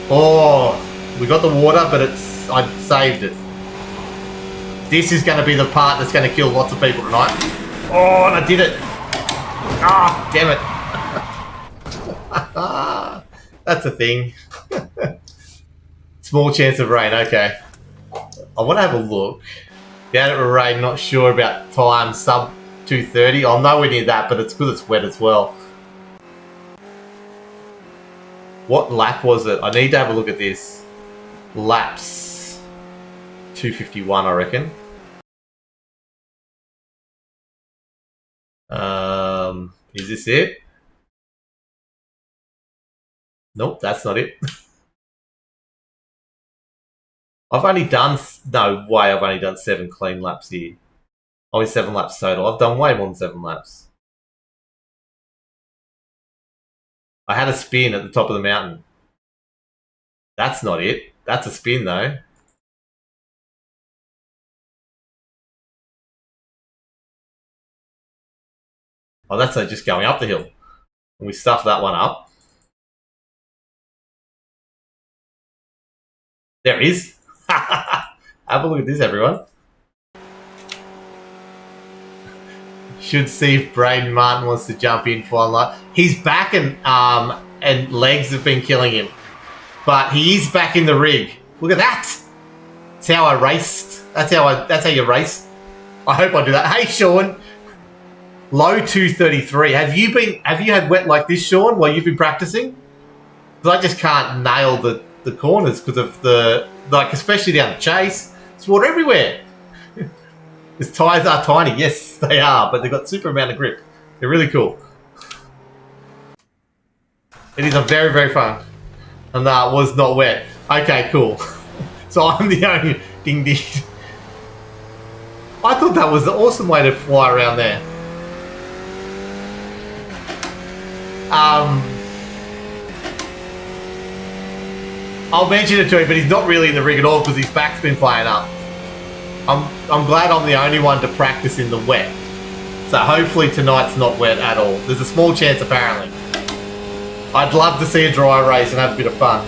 Oh, we got the water, but I saved it. This is going to be the part that's going to kill lots of people tonight. Oh, and I did it. Ah, damn it. That's a thing. Small chance of rain, okay. I want to have a look. Down at rain, not sure about time, sub 2:30. I'm nowhere near that, but it's because it's wet as well. What lap was it? I need to have a look at this. Laps 2:51, I reckon. Is this it? Nope, that's not it. I've only done... no way, I've only done 7 clean laps here. Only 7 laps total. I've done way more than 7 laps. I had a spin at the top of the mountain. That's not it. That's a spin though. Oh, that's just going up the hill. And we stuffed that one up. There it is. Have a look at this, everyone. Should see if Braden Martin wants to jump in for one lap. His back and legs have been killing him. But he is back in the rig. Look at that. That's how I raced. That's how you race. I hope I do that. Hey Sean. Low 233. Have you had wet like this, Sean, while you've been practicing? Because I just can't nail the corners because of the, like, especially down the chase. It's water everywhere. His tyres are tiny. Yes, they are, but they've got super amount of grip. They're really cool. It is a very, very fun. And that was not wet. Okay, cool. So I'm the only ding ding. I thought that was an awesome way to fly around there. I'll mention it to him, but he's not really in the rig at all because his back's been playing up. I'm glad I'm the only one to practice in the wet. So hopefully tonight's not wet at all. There's a small chance apparently. I'd love to see a dry race and have a bit of fun.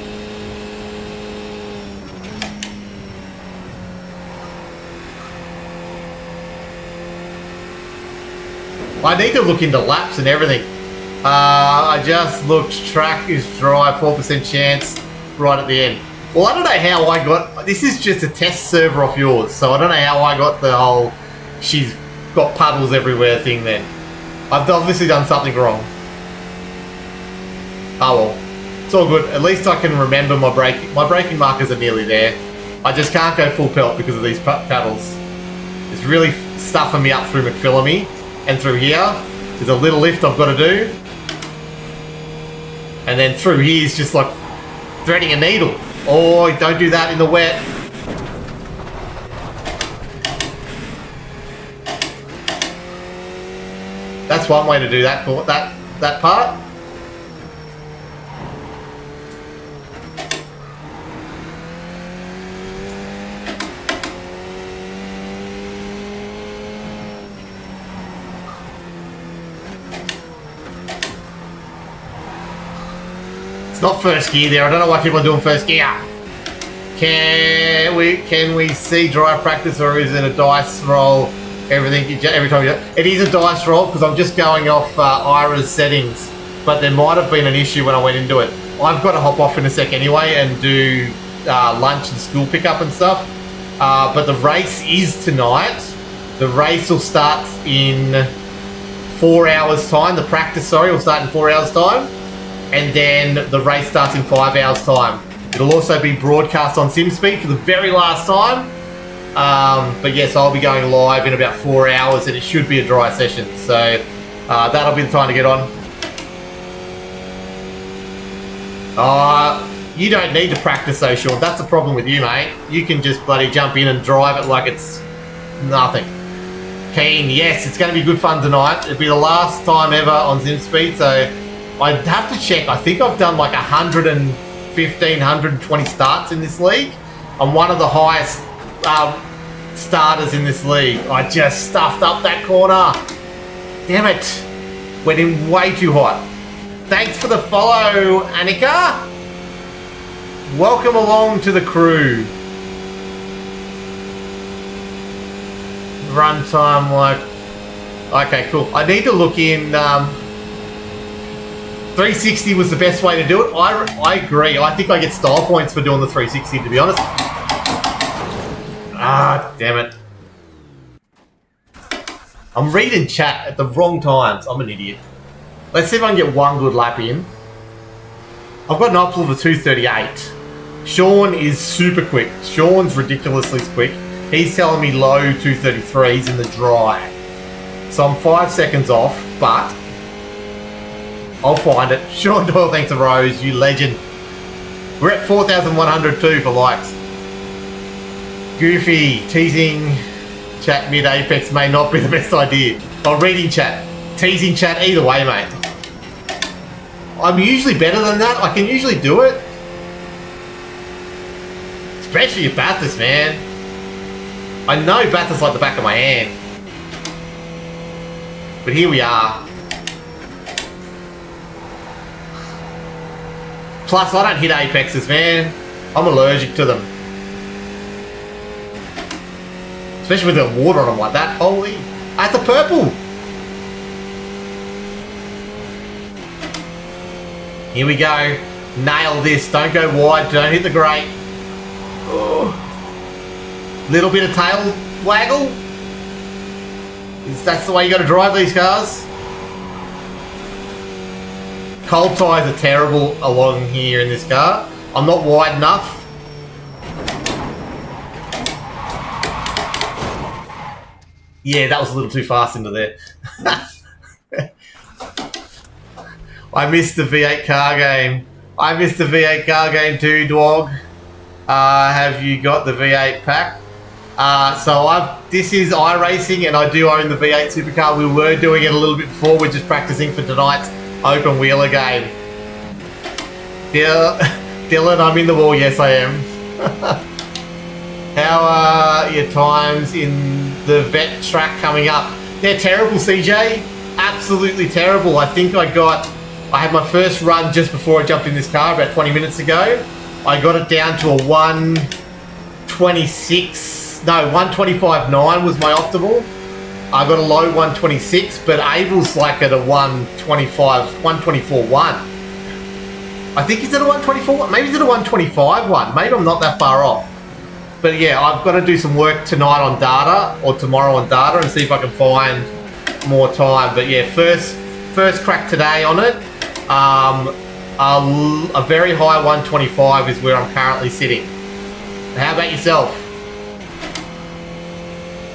I need to look into laps and everything. I just looked, track is dry, 4% chance right at the end. Well, I don't know how I got... This is just a test server off yours, so I don't know how I got the whole she's got puddles everywhere thing then. I've obviously done something wrong. Oh well. It's all good. At least I can remember my braking. My braking markers are nearly there. I just can't go full pelt because of these paddles. It's really stuffing me up through McPhillamy and through here. There's a little lift I've got to do. And then through here is just like threading a needle. Oh, don't do that in the wet. That's one way to do that part. It's not first gear there. I don't know why people are doing first gear. Can we see drive practice, or is it a dice roll? Everything every time you do it. It is a dice roll because I'm just going off Ira's settings, but there might have been an issue when I went into it. I've got to hop off in a sec anyway and do lunch and school pickup and stuff. But the race is tonight. The race will start in 4 hours time. The practice, sorry, will start in 4 hours time. And then the race starts in 5 hours time. It'll also be broadcast on SimSpeed for the very last time. But yes, I'll be going live in about 4 hours and it should be a dry session. So that'll be the time to get on. You don't need to practice though, Sean. That's the problem with you, mate. You can just bloody jump in and drive it like it's nothing. Keen, yes, it's going to be good fun tonight. It'll be the last time ever on ZimSpeed, so I'd have to check. I think I've done like 115, 120 starts in this league. I'm one of the highest starters in this league. I just stuffed up that corner. Damn it. Went in way too hot. Thanks for the follow, Annika. Welcome along to the crew. Run time like... Okay, cool. I need to look in... 360 was the best way to do it. I agree. I think I get style points for doing the 360, to be honest. Ah, damn it. I'm reading chat at the wrong times. I'm an idiot. Let's see if I can get one good lap in. I've got an optimal of a 238. Sean is super quick. Sean's ridiculously quick. He's telling me low 233s in the dry. So I'm 5 seconds off, but I'll find it. Sean Doyle, thanks to Rose, you legend. We're at 4,102 for likes. Goofy, teasing chat mid-apex may not be the best idea. Or reading chat. Teasing chat, either way, mate. I'm usually better than that. I can usually do it. Especially at Bathurst, man. I know Bathurst like the back of my hand. But here we are. Plus, I don't hit apexes, man. I'm allergic to them. Especially with the water on them like that. Holy. That's a purple. Here we go. Nail this. Don't go wide. Don't hit the grate. Oh. Little bit of tail waggle. That's the way you got to drive these cars. Cold tyres are terrible along here in this car. I'm not wide enough. Yeah, that was a little too fast into there. I missed the V8 car game. I missed the V8 car game too, dog. Have you got the V8 pack? This is iRacing and I do own the V8 Supercar. We were doing it a little bit before. We're just practicing for tonight's open wheeler game. Dylan, I'm in the wall. Yes, I am. How are your times in the vet track coming up? They're terrible, CJ. Absolutely terrible. I think I had my first run just before I jumped in this car about 20 minutes ago. I got it down to a 125.9 was my optimal. I got a low 126, but Abel's like at a 124.1. I think he's at a 124. Maybe he's at a 125.1. Maybe I'm not that far off. But yeah, I've got to do some work tonight on data or tomorrow on data and see if I can find more time. But yeah, first crack today on it. A very high 125 is where I'm currently sitting. How about yourself?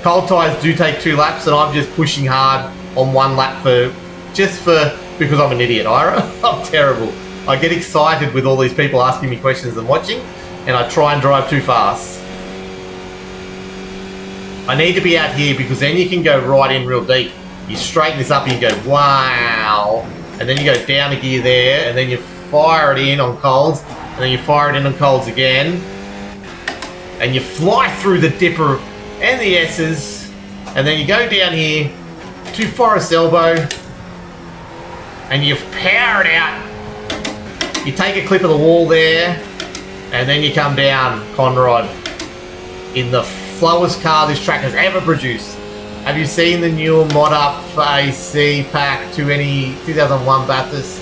Cold tyres do take 2 laps and I'm just pushing hard on 1 lap because I'm an idiot, Ira. I'm terrible. I get excited with all these people asking me questions and watching and I try and drive too fast. I need to be out here because then you can go right in real deep. You straighten this up and you go, wow. And then you go down a gear there and then you fire it in on colds and then you fire it in on colds again. And you fly through the dipper and the S's, and then you go down here to Forest Elbow, and you power it out. You take a clip of the wall there, and then you come down Conrod in the slowest car this track has ever produced. Have you seen the new mod up for AC pack to any 2001 Bathurst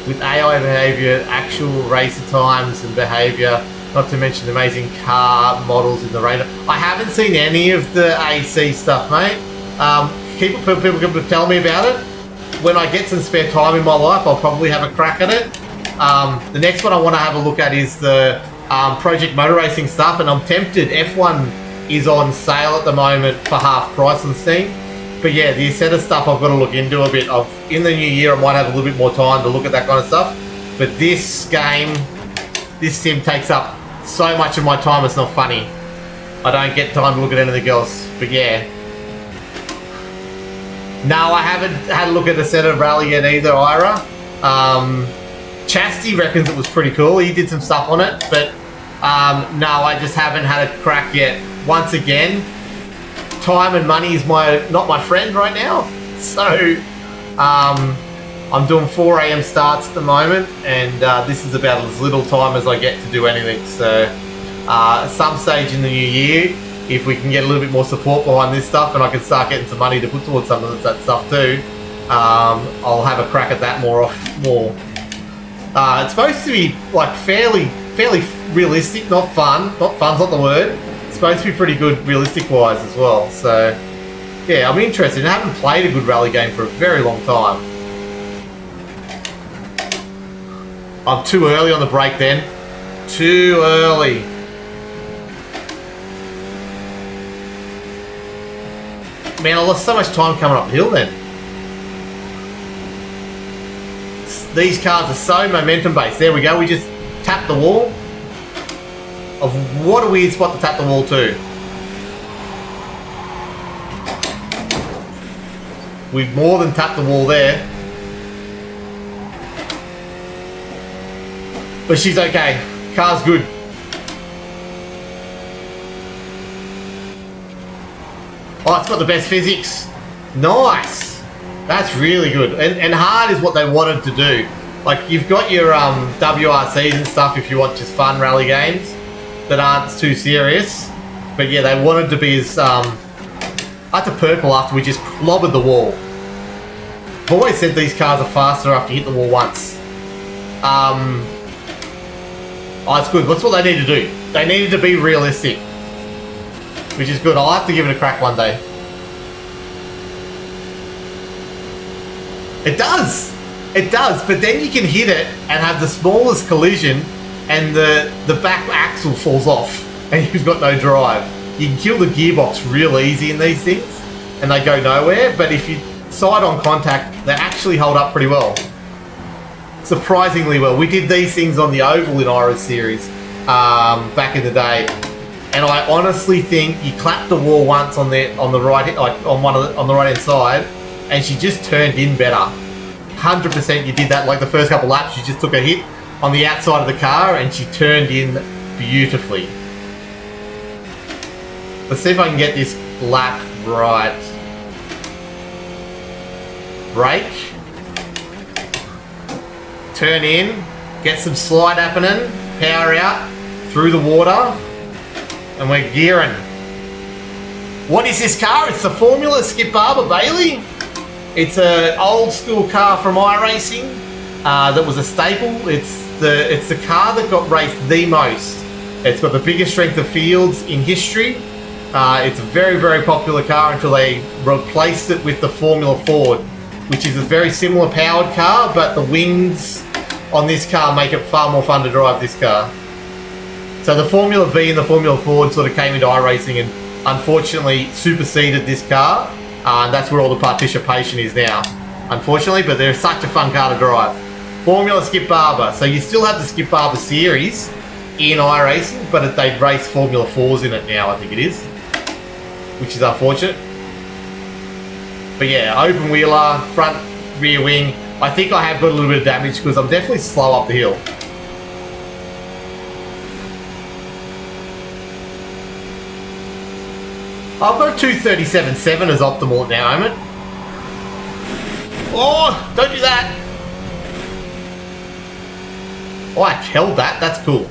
with AI behaviour, actual racer times and behaviour? Not to mention the amazing car models in the radar. I haven't seen any of the AC stuff, mate. People can tell me about it. When I get some spare time in my life, I'll probably have a crack at it. The next one I want to have a look at is the Project Motor Racing stuff, and I'm tempted. F1 is on sale at the moment for half price on Steam. But yeah, the Assetto stuff I've got to look into a bit. In the new year, I might have a little bit more time to look at that kind of stuff. But this game this sim takes up so much of my time, it's not funny. I don't get time to look at anything else, but yeah. No, I haven't had a look at the set of Rally yet either, Ira. Chastity reckons it was pretty cool. He did some stuff on it, but no, I just haven't had a crack yet. Once again, time and money is not my friend right now. So I'm doing 4 a.m. starts at the moment, and this is about as little time as I get to do anything. So at some stage in the new year, if we can get a little bit more support behind this stuff and I can start getting some money to put towards some of that stuff too, I'll have a crack at that more. It's supposed to be like fairly realistic, not fun. Not fun's not the word. It's supposed to be pretty good realistic wise as well. So yeah, I'm interested. I haven't played a good rally game for a very long time. I'm too early on the break then. Too early. Man, I lost so much time coming uphill then. These cars are so momentum based. There we go. We just tapped the wall. Of what a weird spot to tap the wall to. We've more than tapped the wall there. But she's okay. Car's good. Oh, it's got the best physics. Nice. That's really good. And hard is what they wanted to do. Like, you've got your WRCs and stuff if you want just fun rally games that aren't too serious. But yeah, they wanted to be as... That's a purple after we just clobbered the wall. I've always said these cars are faster after you hit the wall once. Oh, it's good. That's what they need to do. They needed to be realistic. Which is good. I'll have to give it a crack one day. It does. It does. But then you can hit it and have the smallest collision and the back axle falls off and you've got no drive. You can kill the gearbox real easy in these things and they go nowhere. But if you side-on contact, they actually hold up pretty well. Surprisingly well. We did these things on the oval in Ira's series back in the day. And I honestly think you clapped the wall once on the right, like on the right hand side, and she just turned in better. 100% you did that. Like the first couple laps, she just took a hit on the outside of the car, and she turned in beautifully. Let's see if I can get this lap right. Brake. Turn in. Get some slide happening. Power out through the water. And we're gearing. What is this car? It's the Formula Skip Barber Bailey. It's an old school car from iRacing that was a staple. It's the car that got raced the most. It's got the biggest strength of fields in history. It's a very, very popular car until they replaced it with the Formula Ford, which is a very similar powered car, but the wings on this car make it far more fun to drive this car. So the Formula V and the Formula Ford sort of came into iRacing and unfortunately superseded this car. And that's where all the participation is now, unfortunately, but they're such a fun car to drive. Formula Skip Barber. So you still have the Skip Barber series in iRacing, but they race Formula 4s in it now, I think it is, which is unfortunate. But yeah, open wheeler, front, rear wing. I think I have got a little bit of damage because I'm definitely slow up the hill. I've got a 237.7 as optimal at the moment. Oh, don't do that. Oh, I held that. That's cool.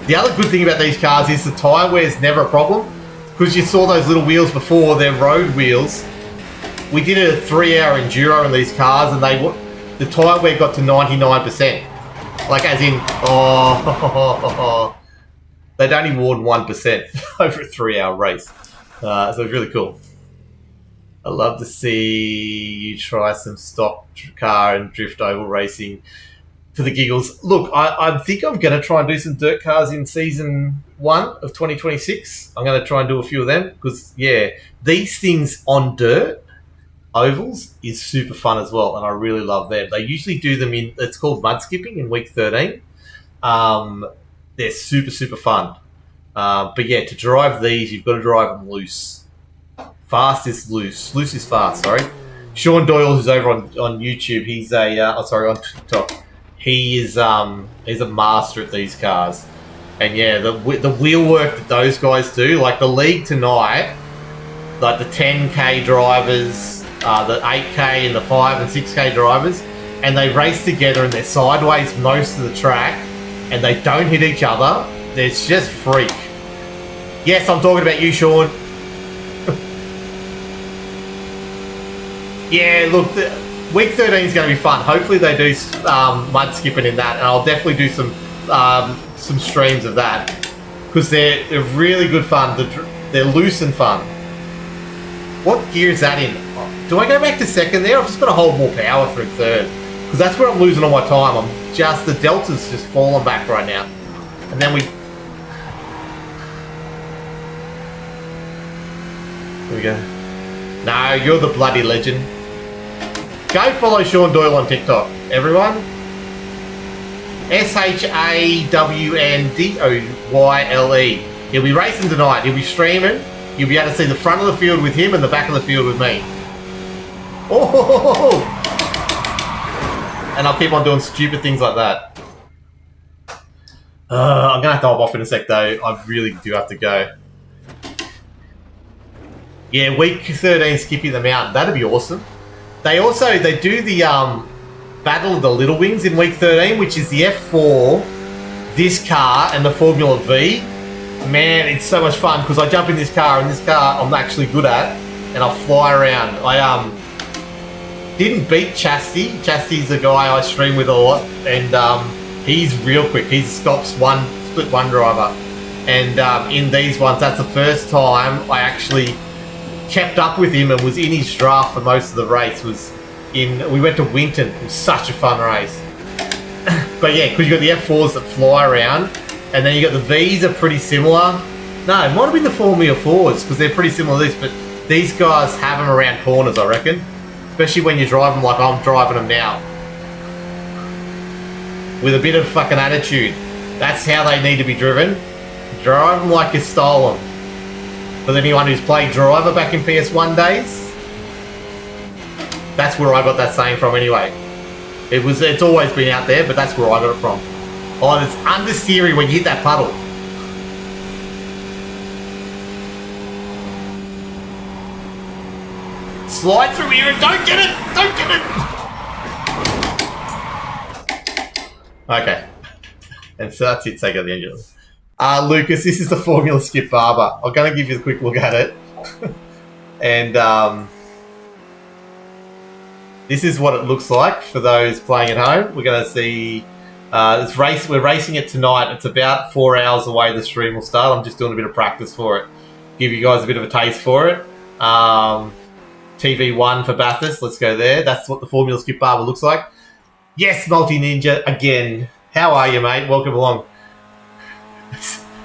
The other good thing about these cars is the tyre wear is never a problem. Because you saw those little wheels before, they're road wheels. We did a 3-hour enduro in these cars and the tyre wear got to 99%. Like as in, they'd only worn 1% over a 3-hour race. So it's really cool. I'd love to see you try some stock car and drift oval racing for the giggles. Look, I think I'm going to try and do some dirt cars in season 1 of 2026. I'm going to try and do a few of them because, yeah, these things on dirt, ovals, is super fun as well, and I really love them. They usually do them in, it's called mud skipping in week 13. They're super, super fun. But yeah, to drive these, you've got to drive them loose. Fast is loose. Loose is fast, sorry. Sean Doyle, who's over on YouTube, he's on TikTok. He's a master at these cars. And yeah, the wheel work that those guys do, like the league tonight, like the 10K drivers, the 8K and the 5 and 6K drivers, and they race together and they're sideways most of the track, and they don't hit each other. It's just freak. Yes, I'm talking about you, Sean. Yeah, look, week 13 is going to be fun. Hopefully they do mud skipping in that, and I'll definitely do some streams of that, because they're really good fun. They're loose and fun. What gear is that in? Do I go back to second there? I've just got to hold more power through third, because that's where I'm losing all my time. The delta's just falling back right now. And then here we go. No, you're the bloody legend. Go follow Sean Doyle on TikTok, everyone. SHAWNDOYLE. He'll be racing tonight. He'll be streaming. You'll be able to see the front of the field with him and the back of the field with me. Oh! And I'll keep on doing stupid things like that. I'm going to have to hop off in a sec, though. I really do have to go. Yeah, week 13, Skippy the Mountain. That'd be awesome. They do the Battle of the Little Wings in week 13, which is the F4, this car, and the Formula V. Man, it's so much fun because I jump in this car, and this car I'm actually good at, and I'll fly around. I didn't beat Chasty. Chasty's a guy I stream with a lot, and he's real quick. He's split one driver, and in these ones, that's the first time I actually kept up with him and was in his draft for most of the race. We went to Winton. It was such a fun race. But yeah, because you got the F4s that fly around, and then you got the Vs are pretty similar. No, it might have been the Formula 4s because they're pretty similar to this, but these guys have them around corners, I reckon. Especially when you drive them like I'm driving them now. With a bit of fucking attitude. That's how they need to be driven. Drive them like you stole them. For anyone who's played driver back in PS1 days, that's where I got that saying from anyway. It's always been out there, but that's where I got it from. Oh, it's understeering when you hit that puddle. Slide through here and don't get it! Don't get it! Okay. And so that's it, take out the engine. Lucas, this is the Formula Skip Barber. I'm going to give you a quick look at it. And this is what it looks like for those playing at home. We're going to see... we're racing it tonight. It's about 4 hours away the stream will start. I'm just doing a bit of practice for it. Give you guys a bit of a taste for it. TV1 for Bathurst. Let's go there. That's what the Formula Skip Barber looks like. Yes, Multi Ninja, again. How are you, mate? Welcome along.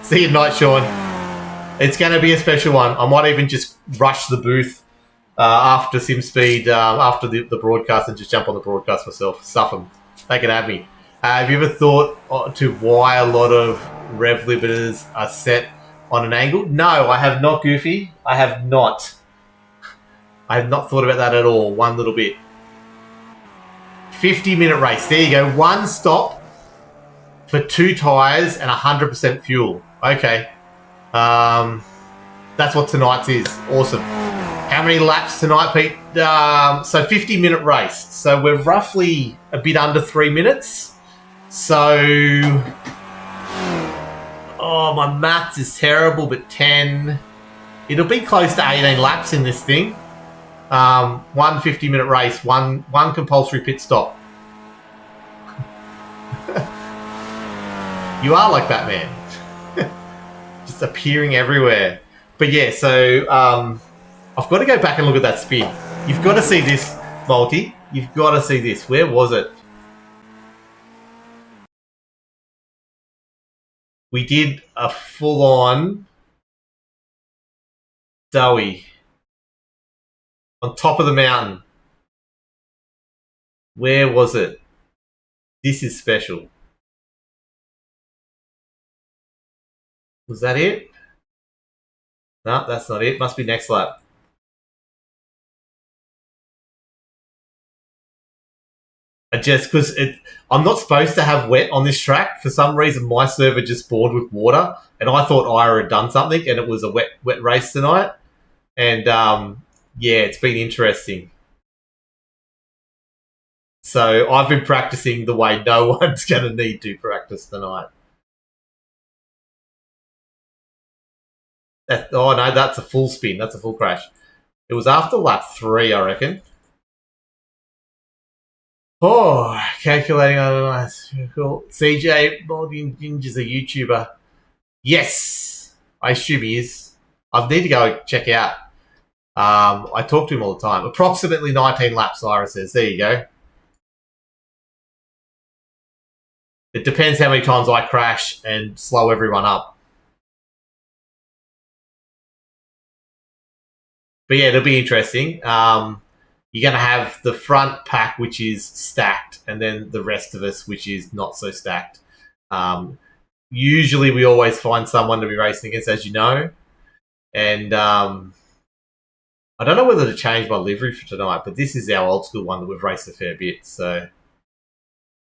See you tonight, Sean. It's going to be a special one. I might even just rush the booth after SimSpeed, after the broadcast, and just jump on the broadcast myself. Stuff them. They can have me. Have you ever thought to why a lot of rev limiters are set on an angle? No, I have not, Goofy. I have not. I have not thought about that at all, one little bit. 50-minute race. There you go. One stop for 2 tyres and 100% fuel. Okay. That's what tonight's is. Awesome. How many laps tonight, Pete? So 50-minute race. So we're roughly a bit under 3 minutes. So... Oh, my maths is terrible, but 10... It'll be close to 18 laps in this thing. One 50-minute race, one compulsory pit stop. You are like Batman. Just appearing everywhere. But yeah, so I've got to go back and look at that spin. You've got to see this, Multi. You've got to see this. Where was it? We did a full-on Zoe on top of the mountain. Where was it? This is special. Was that it? No, that's not it. Must be next lap. Just because I'm not supposed to have wet on this track. For some reason, my server just spawned with water, and I thought Ira had done something, and it was a wet race tonight. And yeah, it's been interesting. So I've been practicing the way no one's going to need to practice tonight. Oh no, that's a full spin. That's a full crash. It was after lap 3, I reckon. Oh, calculating on nice. Cool. CJ Ginger's a YouTuber. Yes, I assume he is. I need to go check out. I talk to him all the time. Approximately 19 laps, Ira says. There you go. It depends how many times I crash and slow everyone up. But yeah, it'll be interesting. You're going to have the front pack, which is stacked, and then the rest of us, which is not so stacked. Usually we always find someone to be racing against, as you know. And I don't know whether to change my livery for tonight, but this is our old school one that we've raced a fair bit. So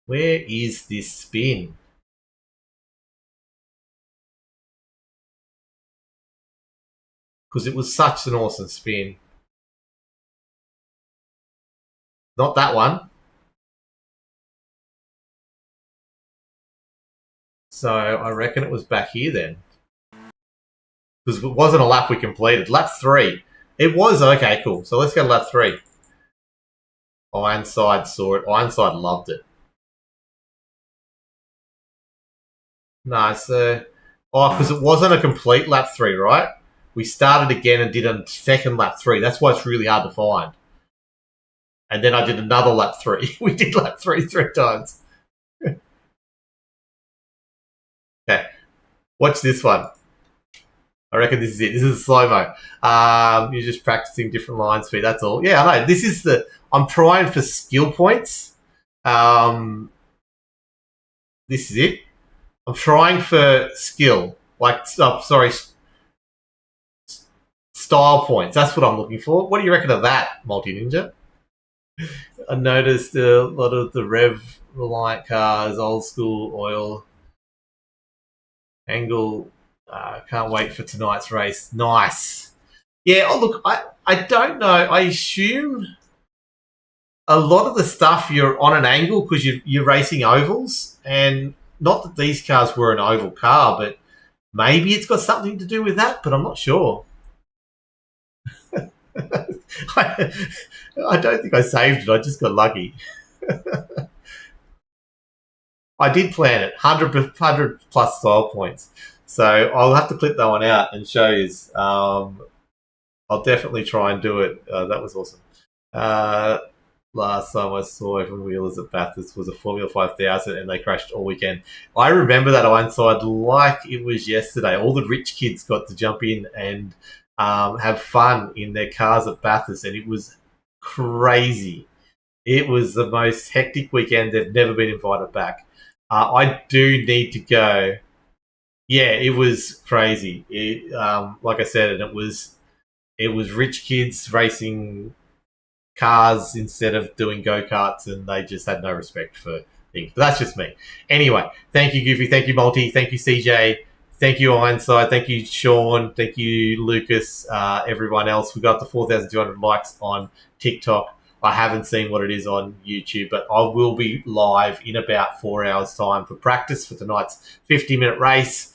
where is this spin? Because it was such an awesome spin. Not that one. So I reckon it was back here then. Because it wasn't a lap we completed. Lap 3. It was okay, cool. So let's go to lap 3. Ironside saw it. Ironside loved it. No, so... Oh, because it wasn't a complete lap 3, right? We started again and did a second lap 3. That's why it's really hard to find. And then I did another lap 3. We did lap 3 times. Okay. Watch this one. I reckon this is it. This is slow-mo. You're just practicing different line speed. That's all. Yeah, I know. This is the... I'm trying for skill points. This is it. I'm trying for skill. Like, style points. That's what I'm looking for. What do you reckon of that, Multi Ninja? I noticed a lot of the rev-reliant cars, old school oil angle. Can't wait for tonight's race. Nice. Yeah, oh, look, I don't know. I assume a lot of the stuff you're on an angle because you're racing ovals, and not that these cars were an oval car, but maybe it's got something to do with that, but I'm not sure. I don't think I saved it. I just got lucky. I did plan it. 100 plus style points. So I'll have to clip that one out and show you. I'll definitely try and do it. That was awesome. Last time I saw everyone wheelers at Bathurst was a Formula 5000 and they crashed all weekend. I remember that Ironside like it was yesterday. All the rich kids got to jump in and have fun in their cars at Bathurst, and it was crazy. It was the most hectic weekend. They've never been invited back. I do need to go. Yeah, it was crazy. Like I said, and it was rich kids racing cars instead of doing go-karts, and they just had no respect for things. But that's just me. Anyway, thank you, Goofy. Thank you, Multi. Thank you, CJ. Thank you, Ironside. Thank you, Sean. Thank you, Lucas. Everyone else. We got the 4,200 likes on TikTok. I haven't seen what it is on YouTube, but I will be live in about 4 hours' time for practice for tonight's 50-minute race.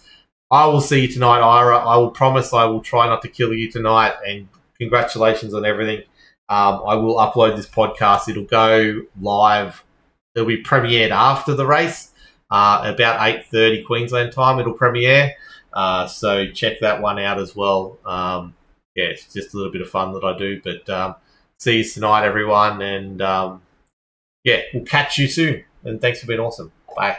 I will see you tonight, Ira. I will promise I will try not to kill you tonight, and congratulations on everything. I will upload this podcast. It'll go live. It'll be premiered after the race, about 8:30 Queensland time. It'll premiere, so check that one out as well. Yeah, it's just a little bit of fun that I do. But see you tonight, everyone, and yeah, we'll catch you soon. And thanks for being awesome. Bye.